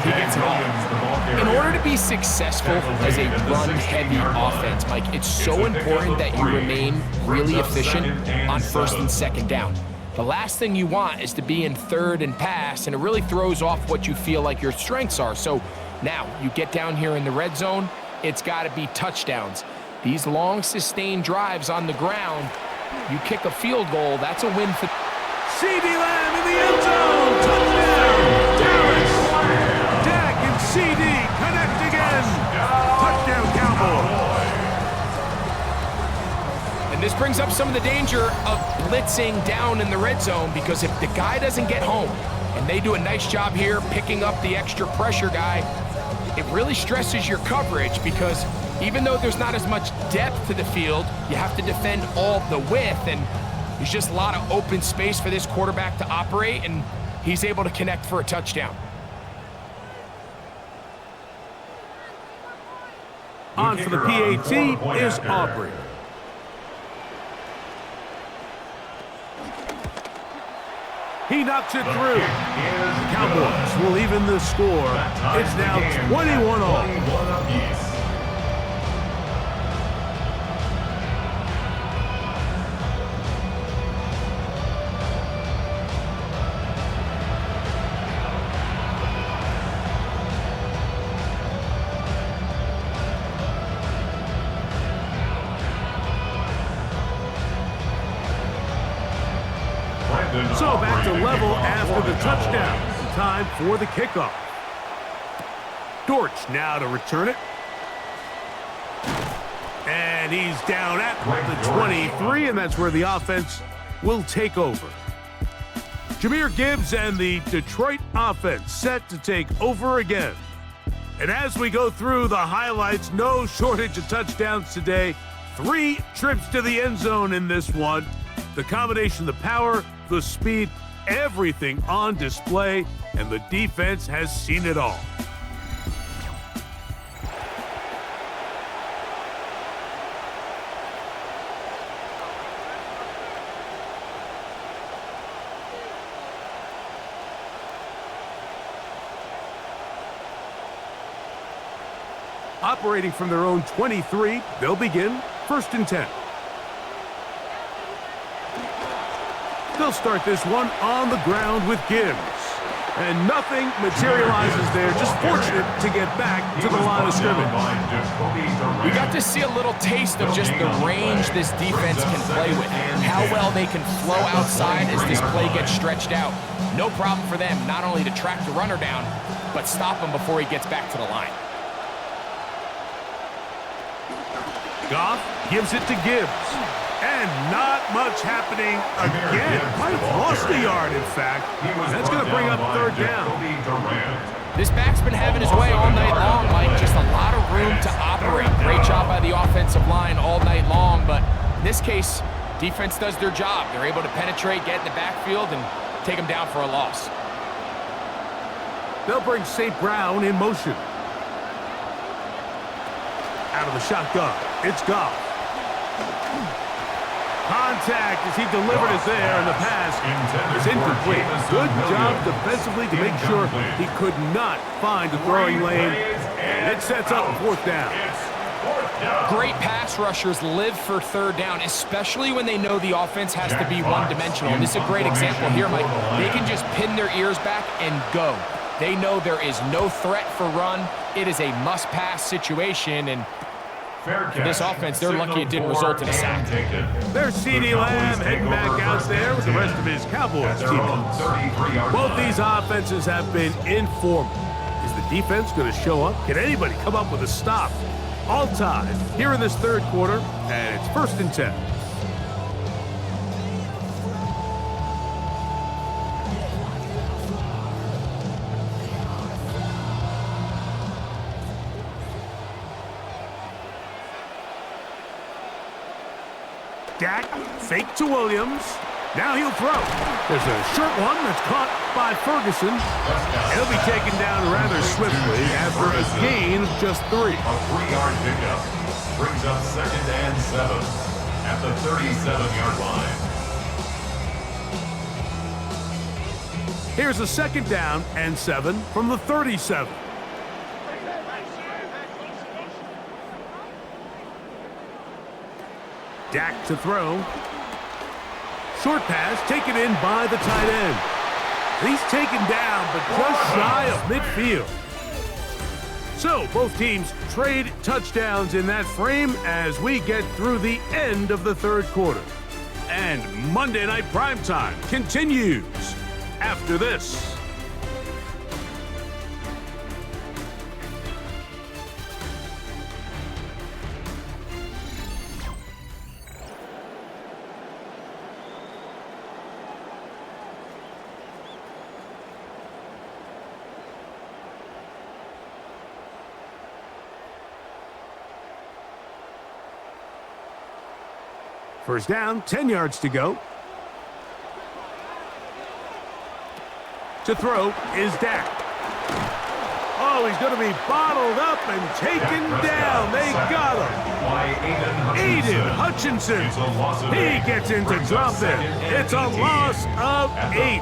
he gets it all. In order to be successful as a run-heavy offense, Mike, it's so important that you remain really efficient on 1st and 2nd down. The last thing you want is to be in 3rd and pass, and it really throws off what you feel like your strengths are. So now you get down here in the red zone, it's got to be touchdowns. These long, sustained drives on the ground, you kick a field goal, that's a win for... CeeDee Lamb in the end zone. Touchdown, Dallas. Dak and CD connect again. Touchdown, Cowboys. And this brings up some of the danger of blitzing down in the red zone, because if the guy doesn't get home, and they do a nice job here picking up the extra pressure guy, it really stresses your coverage, because even though there's not as much depth to the field, you have to defend all the width, and there's just a lot of open space for this quarterback to operate, and he's able to connect for a touchdown. On for the PAT is Aubrey. He knocks it through. The Cowboys will even the score. It's now 21-all. So back to level after the touchdown. Time for the kickoff. Dortch now to return it. And he's down at the 23, and that's where the offense will take over. Jahmyr Gibbs and the Detroit offense set to take over again. And as we go through the highlights, no shortage of touchdowns today. 3 trips to the end zone in this one. The combination of the power, the speed, everything on display, and the defense has seen it all. Operating from their own 23, they'll begin 1st and 10. They'll start this one on the ground with Gibbs. And nothing materializes there, just fortunate to get back to the line of scrimmage. We got to see a little taste of just the range this defense can play with, how well they can flow outside as this play gets stretched out. No problem for them not only to track the runner down, but stop him before he gets back to the line. Goff gives it to Gibbs. And not much happening again. Might have lost a yard, in fact. That's going to bring up 3rd down. This back's been having his way all night long, Mike. Just a lot of room to operate. Great job by the offensive line all night long, but in this case, defense does their job. They're able to penetrate, get in the backfield, and take them down for a loss. They'll bring St. Brown in motion. Out of the shotgun, it's Goff. Contact as he delivered it there, and the pass is incomplete. Good job defensively to make sure he could not find a throwing lane. And it sets up 4th down. Great pass rushers live for 3rd down, especially when they know the offense has to be one-dimensional. And this is a great example here, Mike. They can just pin their ears back and go. They know there is no threat for run. It is a must-pass situation, and for this offense, they're lucky it didn't result in a sack. There's CeeDee Lamb heading back out there with the rest of his Cowboys teammates. Both these offenses have been informal. Is the defense going to show up? Can anybody come up with a stop? All tied here in this 3rd quarter, and it's 1st and 10. Dak, fake to Williams. Now he'll throw. There's a short one that's caught by Ferguson. He'll be taken down rather swiftly after a gain of just 3. A 3-yard pickup brings up 2nd and 7 at the 37-yard line. Here's a 2nd down and 7 from the 37. Dak to throw. Short pass taken in by the tight end. He's taken down, but just shy of midfield. So both teams trade touchdowns in that frame as we get through the end of the 3rd quarter. And Monday Night Primetime continues after this. First down, 10 yards to go. To throw is Dak. Oh, he's going to be bottled up and taken down. They got him. Aiden Hutchinson. He gets into drop it. It's a loss of 8.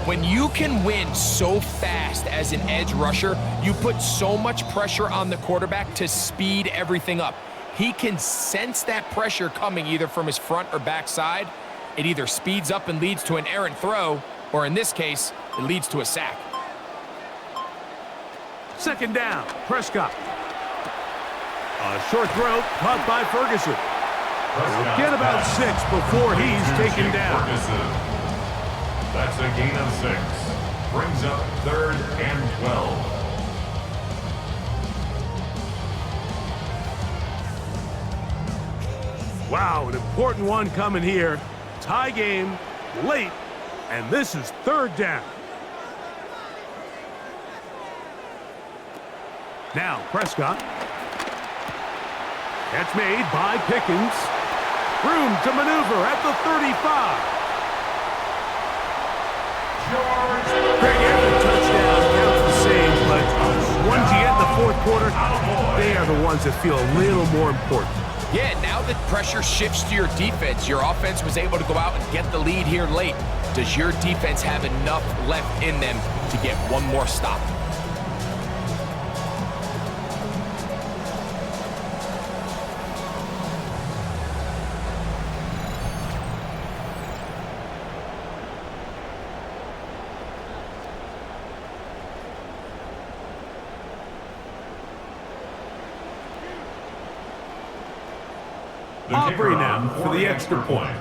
When you can win so fast as an edge rusher, you put so much pressure on the quarterback to speed everything up. He can sense that pressure coming either from his front or back side. It either speeds up and leads to an errant throw, or in this case, it leads to a sack. 2nd down, Prescott. A short throw caught by Ferguson. He'll get about 6 before he's taken down. That's a gain of 6. Brings up 3rd and 12. Wow, an important one coming here. Tie game, late, and this is 3rd down. Now, Prescott. That's made by Pickens. Room to maneuver at the 35. Great effort, touchdown, count the same, but ones you get in the 4th quarter, they are the ones that feel a little more important. Yeah, now that pressure shifts to your defense, your offense was able to go out and get the lead here late. Does your defense have enough left in them to get one more stop? Aubrey now for the extra point.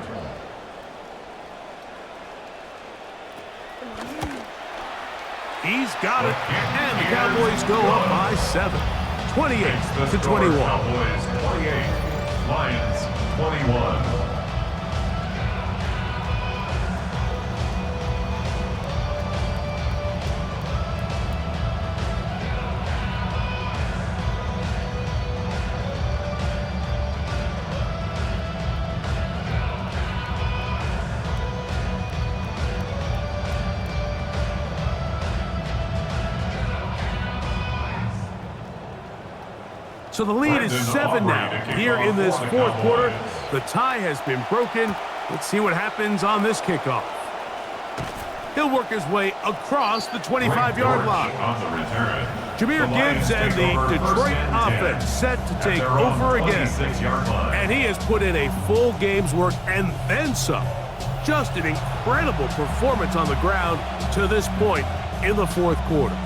He's got it, and the Cowboys go up by 7, 28-21. Cowboys 28, Lions 21. So the lead is 7 now. Here in this 4th quarter, the tie has been broken. Let's see what happens on this kickoff. He'll work his way across the 25-yard line. Jameer Gibbs and the Detroit offense set to take over again. And he has put in a full game's work and then some. Just an incredible performance on the ground to this point in the 4th quarter.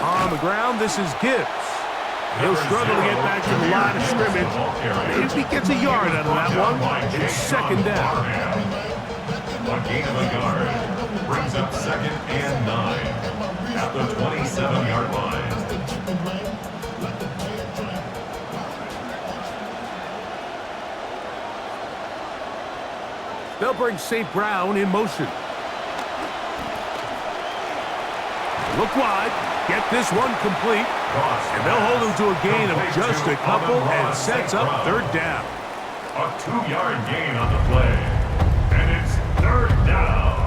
On the ground, this is Gibbs. He'll struggle to get back to the line of scrimmage. If he gets a yard out of that one, it's 2nd down. A gain of a yard brings up 2nd and 9 at the 27-yard line. They'll bring St. Brown in motion. Look wide, get this one complete, and they'll hold him to a gain of just a couple and sets up 3rd down. A 2-yard gain on the play, and it's 3rd down.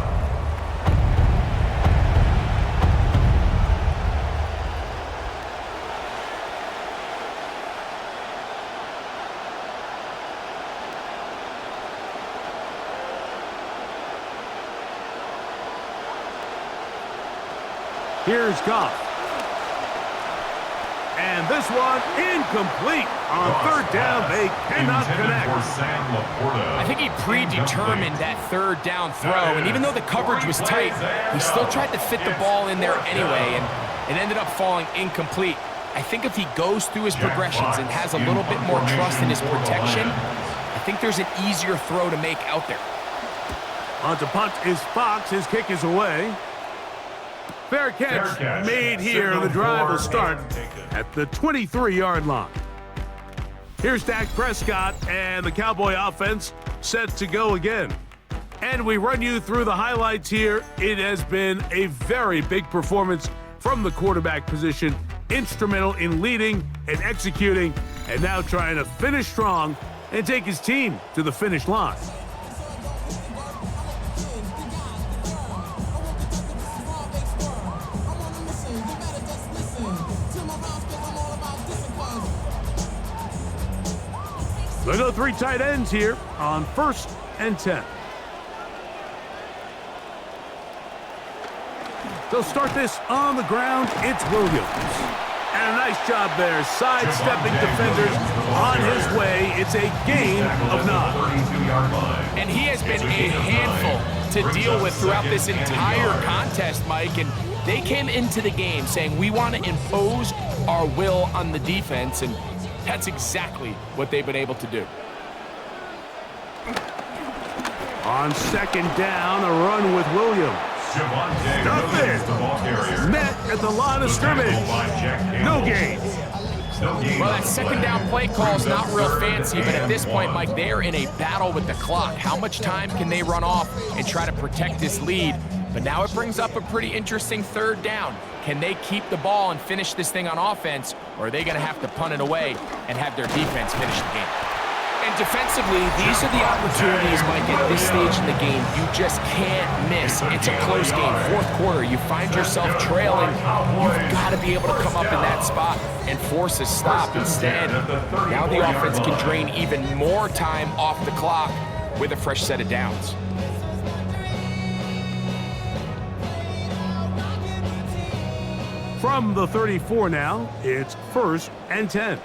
Here's Goff. And this one incomplete. On 3rd down, they cannot connect. I think he predetermined that 3rd down throw, and even though the coverage was tight, he still tried to fit the ball in there anyway, and it ended up falling incomplete. I think if he goes through his progressions and has a little bit more trust in his protection, I think there's an easier throw to make out there. On to punt is Fox. His kick is away. Fair catch made here. The drive will start at the 23-yard line. Here's Dak Prescott and the Cowboy offense set to go again. And we run you through the highlights here. It has been a very big performance from the quarterback position. Instrumental in leading and executing, and now trying to finish strong and take his team to the finish line. They'll go 3 tight ends here on 1st and 10. They'll start this on the ground. It's Williams. And nice job there, sidestepping defenders on his way. It's a gain of 9. And he has been a handful to deal with throughout this entire contest, Mike. And they came into the game saying, we want to impose our will on the defense, and that's exactly what they've been able to do. On second down, a run with Williams. Nothing. Met at the line of scrimmage. No gain. Well, that second down play call is not real fancy, but at this point, Mike, they're in a battle with the clock. How much time can they run off and try to protect this lead? But now it brings up a pretty interesting third down. Can they keep the ball and finish this thing on offense, or are they going to have to punt it away and have their defense finish the game? And defensively, these are the opportunities, Mike, at this stage in the game you just can't miss. It's a close game. Fourth quarter, you find yourself trailing. You've got to be able to come up in that spot and force a stop. Instead, now the offense can drain even more time off the clock with a fresh set of downs. From the 34 now, it's 1st and 10.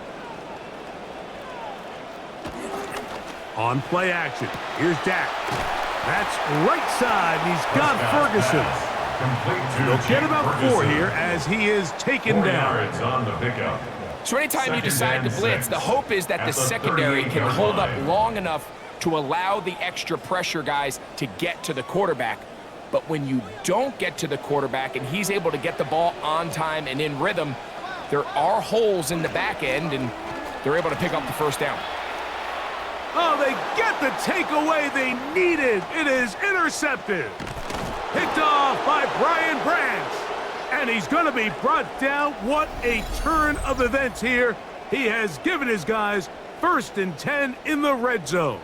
On play action, here's Dak. That's right side, and he's got Ferguson. They'll get about 4 here as he is taken down. So anytime you decide to blitz, the hope is that the secondary can hold up long enough to allow the extra pressure guys to get to the quarterback. But when you don't get to the quarterback and he's able to get the ball on time and in rhythm, there are holes in the back end, and they're able to pick up the first down. Oh, they get the takeaway they needed. It is intercepted. Picked off by Brian Branch. And he's going to be brought down. What a turn of events here. He has given his guys 1st and 10 in the red zone.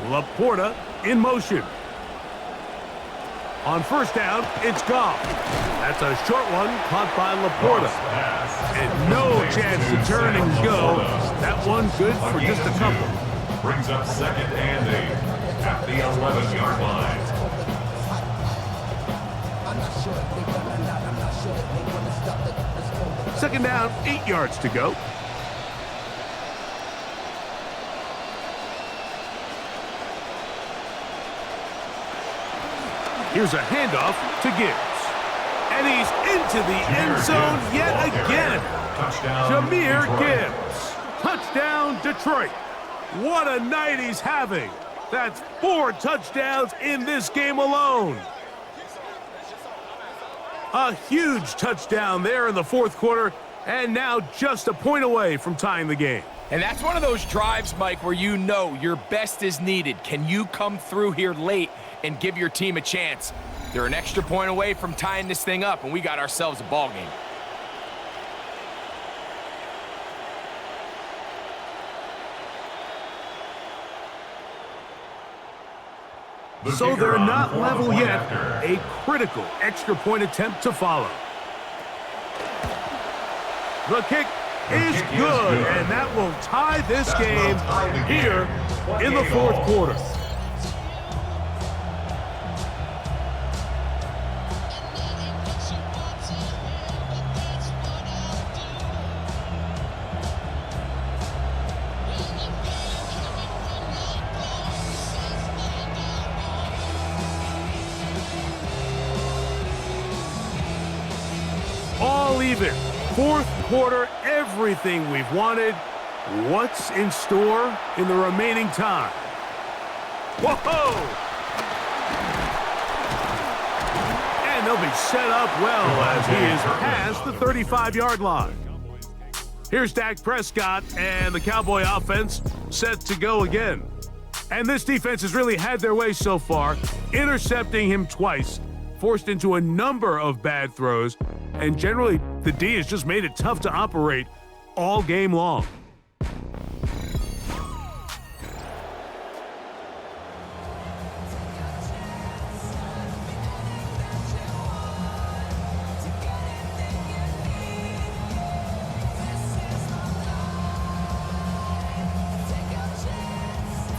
Laporta in motion. On first down, it's Goff. That's a short one caught by Laporta. And no chance to turn and go. That one good for just a couple. Brings up 2nd and 8 at the 11-yard line. Second down, 8 yards to go. Here's a handoff to Gibbs. And he's into the end zone yet again. Jahmyr Gibbs. Touchdown, Detroit. What a night he's having. That's 4 touchdowns in this game alone. A huge touchdown there in the 4th quarter, and now just a point away from tying the game. And that's one of those drives, Mike, where you know your best is needed. Can you come through here late and give your team a chance? They're an extra point away from tying this thing up, and we got ourselves a ball game. So they're not level yet. A critical extra point attempt to follow. The kick is good, and that will tie this game here in the 4th quarter. All even. 4th quarter, everything we've wanted. What's in store in the remaining time? Whoa! And they'll be set up well as he is past the 35-yard line. Here's Dak Prescott and the Cowboy offense set to go again. And this defense has really had their way so far, intercepting him twice, forced into a number of bad throws, and generally the D has just made it tough to operate all game long.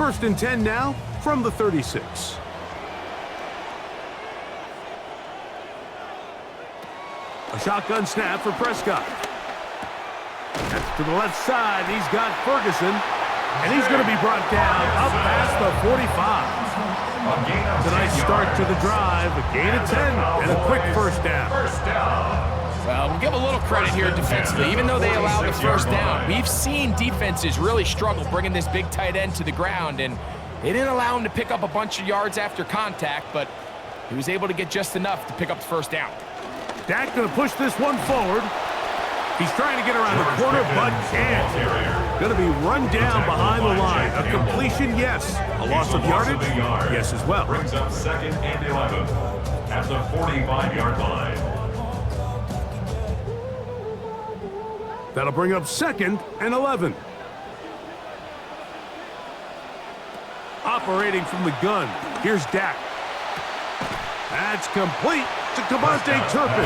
First and 10 now from the 36. A shotgun snap for Prescott. That's to the left side. He's got Ferguson. And he's going to be brought down up past the 45. A nice start to the drive. A gain of 10 and a quick first down. Well, we'll give a little credit here defensively. Even though they allowed the first down, we've seen defenses really struggle bringing this big tight end to the ground, and they didn't allow him to pick up a bunch of yards after contact, but he was able to get just enough to pick up the first down. Dak going to push this one forward. He's trying to get around the corner, but can't. Going to be run down behind the line. A completion, yes. A loss of yardage, yes as well. Brings up 2nd and 11 at the 45-yard line. That'll bring up 2nd and 11. Operating from the gun. Here's Dak. That's complete to Devontae Turpin.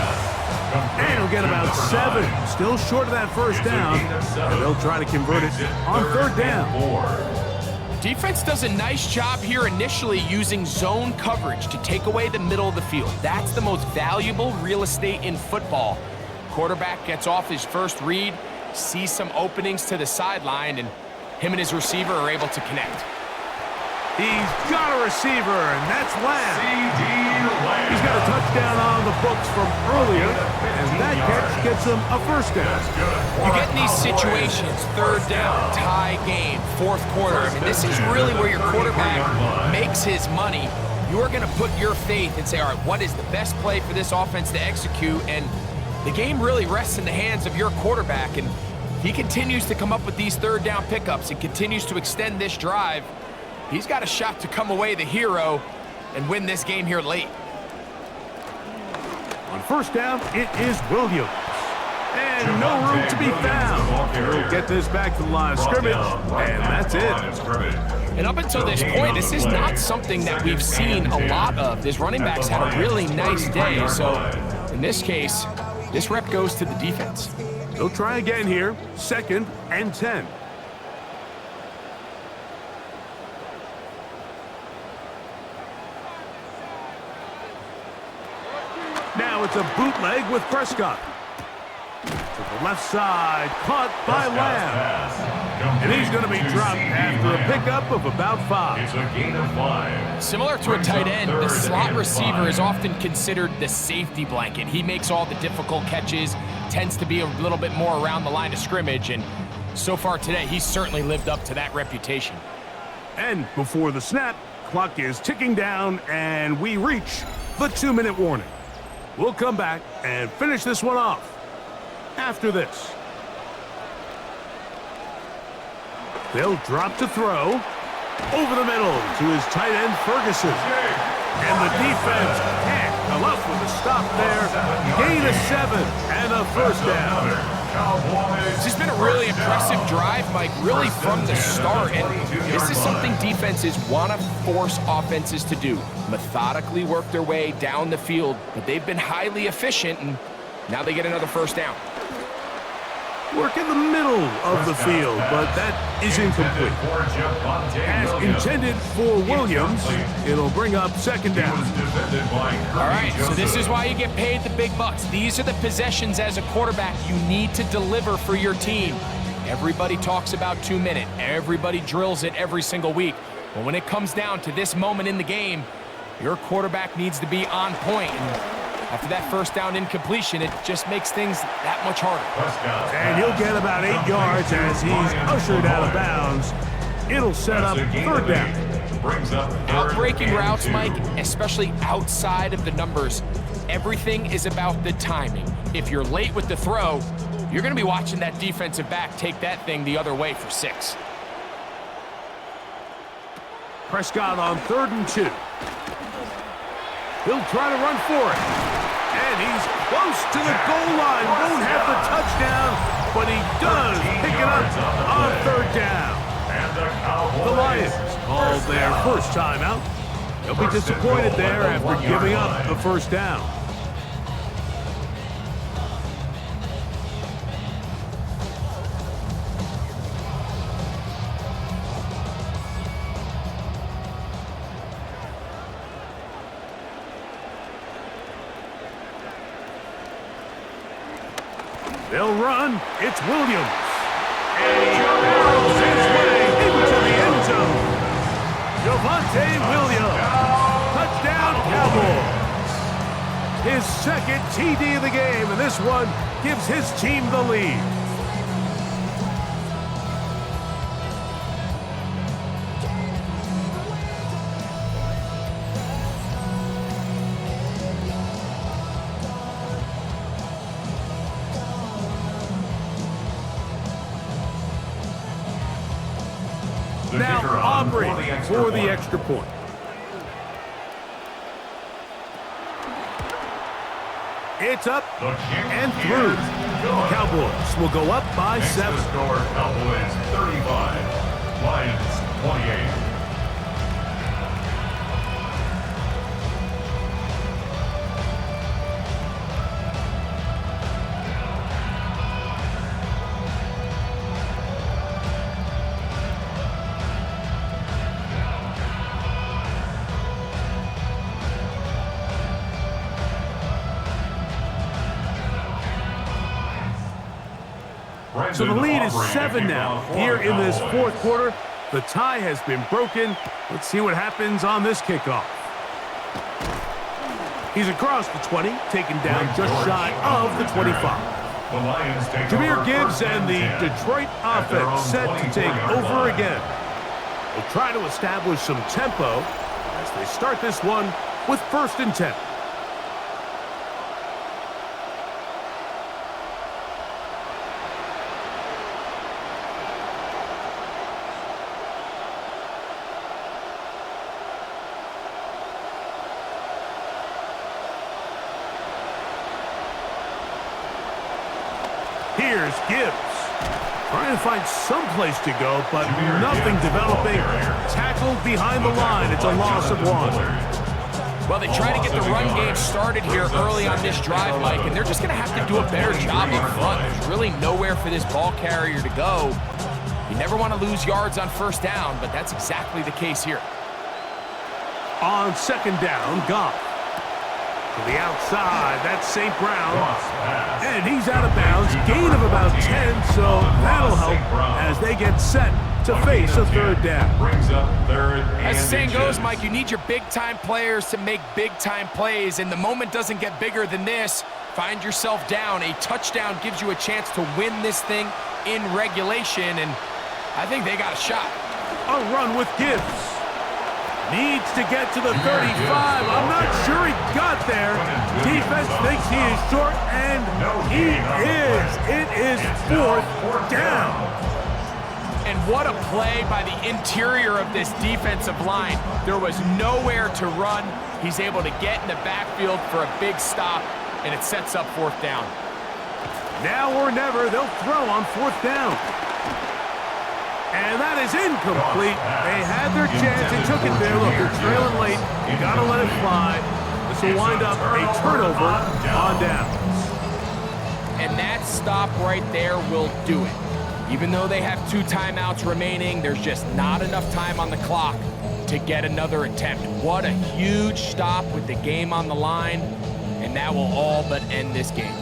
And he'll get about 7. Still short of that first down. And they'll try to convert it on 3rd down. Defense does a nice job here initially using zone coverage to take away the middle of the field. That's the most valuable real estate in football. Quarterback gets off his first read, sees some openings to the sideline, and him and his receiver are able to connect. He's got a receiver, and that's Lamb. He's got a touchdown on the books from earlier, and that catch gets him a first down. You get in these situations, 3rd down, tie game, 4th quarter. I mean, this is really where your quarterback makes his money. You're going to put your faith and say, all right, what is the best play for this offense to execute? And the game really rests in the hands of your quarterback, and he continues to come up with these 3rd down pickups and continues to extend this drive. He's got a shot to come away the hero and win this game here late. On first down, it is Williams. And no room to be found. He'll get this back to the line of scrimmage, and that's it. And up until this point, this is not something that we've seen a lot of. This running back's had a really nice day. So in this case, this rep goes to the defense. They'll try again here, 2nd and 10. Now it's a bootleg with Prescott. To the left side, caught by Lamb. And he's going to be dropped after a pickup of about 5. It's a gain of 5. Similar to a tight end, the slot receiver is often considered the safety blanket. He makes all the difficult catches, tends to be a little bit more around the line of scrimmage, and so far today, he's certainly lived up to that reputation. And before the snap, clock is ticking down, and we reach the 2-minute warning. We'll come back and finish this one off after this. They'll drop to throw over the middle to his tight end Ferguson. And the defense can't come up with a stop there. Gain of 7 and a first down. This has been a really impressive drive, Mike, really from the start. And this is something defenses want to force offenses to do. Methodically work their way down the field, but they've been highly efficient, and now they get another first down. Work in the middle of the field, but that is incomplete. As intended for Williams, it'll bring up 2nd down. All right, so this is why you get paid the big bucks. These are the possessions as a quarterback you need to deliver for your team. Everybody talks about 2-minute. Everybody drills it every single week. But when it comes down to this moment in the game, your quarterback needs to be on point. And after that first down incompletion, it just makes things that much harder. And he'll get about 8 yards as he's ushered out of bounds. It'll set up 3rd down. Out-breaking routes, Mike, especially outside of the numbers, everything is about the timing. If you're late with the throw, you're going to be watching that defensive back take that thing the other way for 6. Prescott on 3rd and 2. He'll try to run for it. And he's close to the goal line. Won't have the touchdown, but he does pick it up on 3rd down. The Lions called their first timeout. They'll be disappointed there after giving up the first down. They'll run. It's Williams. And he barrels his way into the end zone. Javonte Williams. Touchdown, Cowboys. His second TD of the game, and this one gives his team the lead. Now Aubrey for the extra point. It's up and through. Cowboys will go up by 7. Score, Cowboys 35, Lions 28. So the lead is 7 now. Here in this fourth quarter, the tie has been broken. Let's see what happens on this kickoff. He's across the 20, taken down just shy of the 25. Jahmyr Gibbs and the Detroit offense set to take over again. They'll try to establish some tempo as they start this one with 1st and 10. Here's Gibbs. Trying to find some place to go, but nothing developing. Tackled behind the line. It's a loss of 1. Well, they try to get the run game started here early on this drive, Mike, and they're just going to have to do a better job up front. There's really nowhere for this ball carrier to go. You never want to lose yards on 1st down, but that's exactly the case here. On 2nd down, Goff. To the outside, that's St. Brown. And he's out of bounds. Gain of about 10, so that'll help as they get set to face a 3rd down. Brings up 3rd and As the saying goes, inches. Mike, you need your big-time players to make big-time plays, and the moment doesn't get bigger than this. Find yourself down. A touchdown gives you a chance to win this thing in regulation, and I think they got a shot. A run with Gibbs. Needs to get to the 35. I'm not sure he got there. Defense thinks he is short, and he is. It is 4th down. And what a play by the interior of this defensive line. There was nowhere to run. He's able to get in the backfield for a big stop, and it sets up 4th down. Now or never, they'll throw on 4th down. And that is incomplete. They had their chance and took it there. Look, they're trailing late. You got to let it fly. This will wind up a turnover on downs. And that stop right there will do it. Even though they have 2 timeouts remaining, there's just not enough time on the clock to get another attempt. What a huge stop with the game on the line, and that will all but end this game.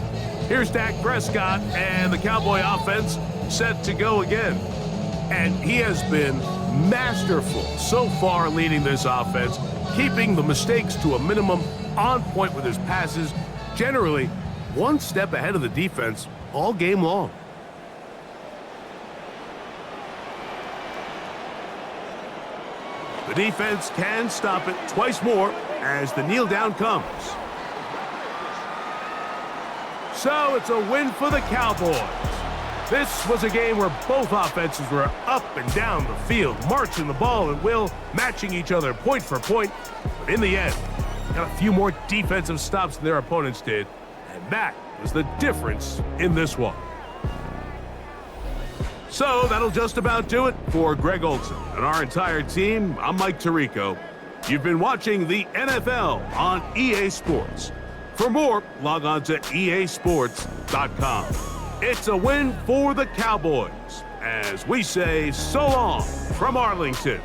Here's Dak Prescott and the Cowboy offense set to go again. And he has been masterful so far leading this offense, keeping the mistakes to a minimum, on point with his passes, generally 1 step ahead of the defense all game long. The defense can stop it twice more as the kneel down comes. So it's a win for the Cowboys. This was a game where both offenses were up and down the field, marching the ball at will, matching each other point for point. But in the end, got a few more defensive stops than their opponents did, and that was the difference in this one. So that'll just about do it for Greg Olson and our entire team. I'm Mike Tirico. You've been watching the NFL on EA Sports. For more, log on to easports.com. It's a win for the Cowboys, as we say so long from Arlington.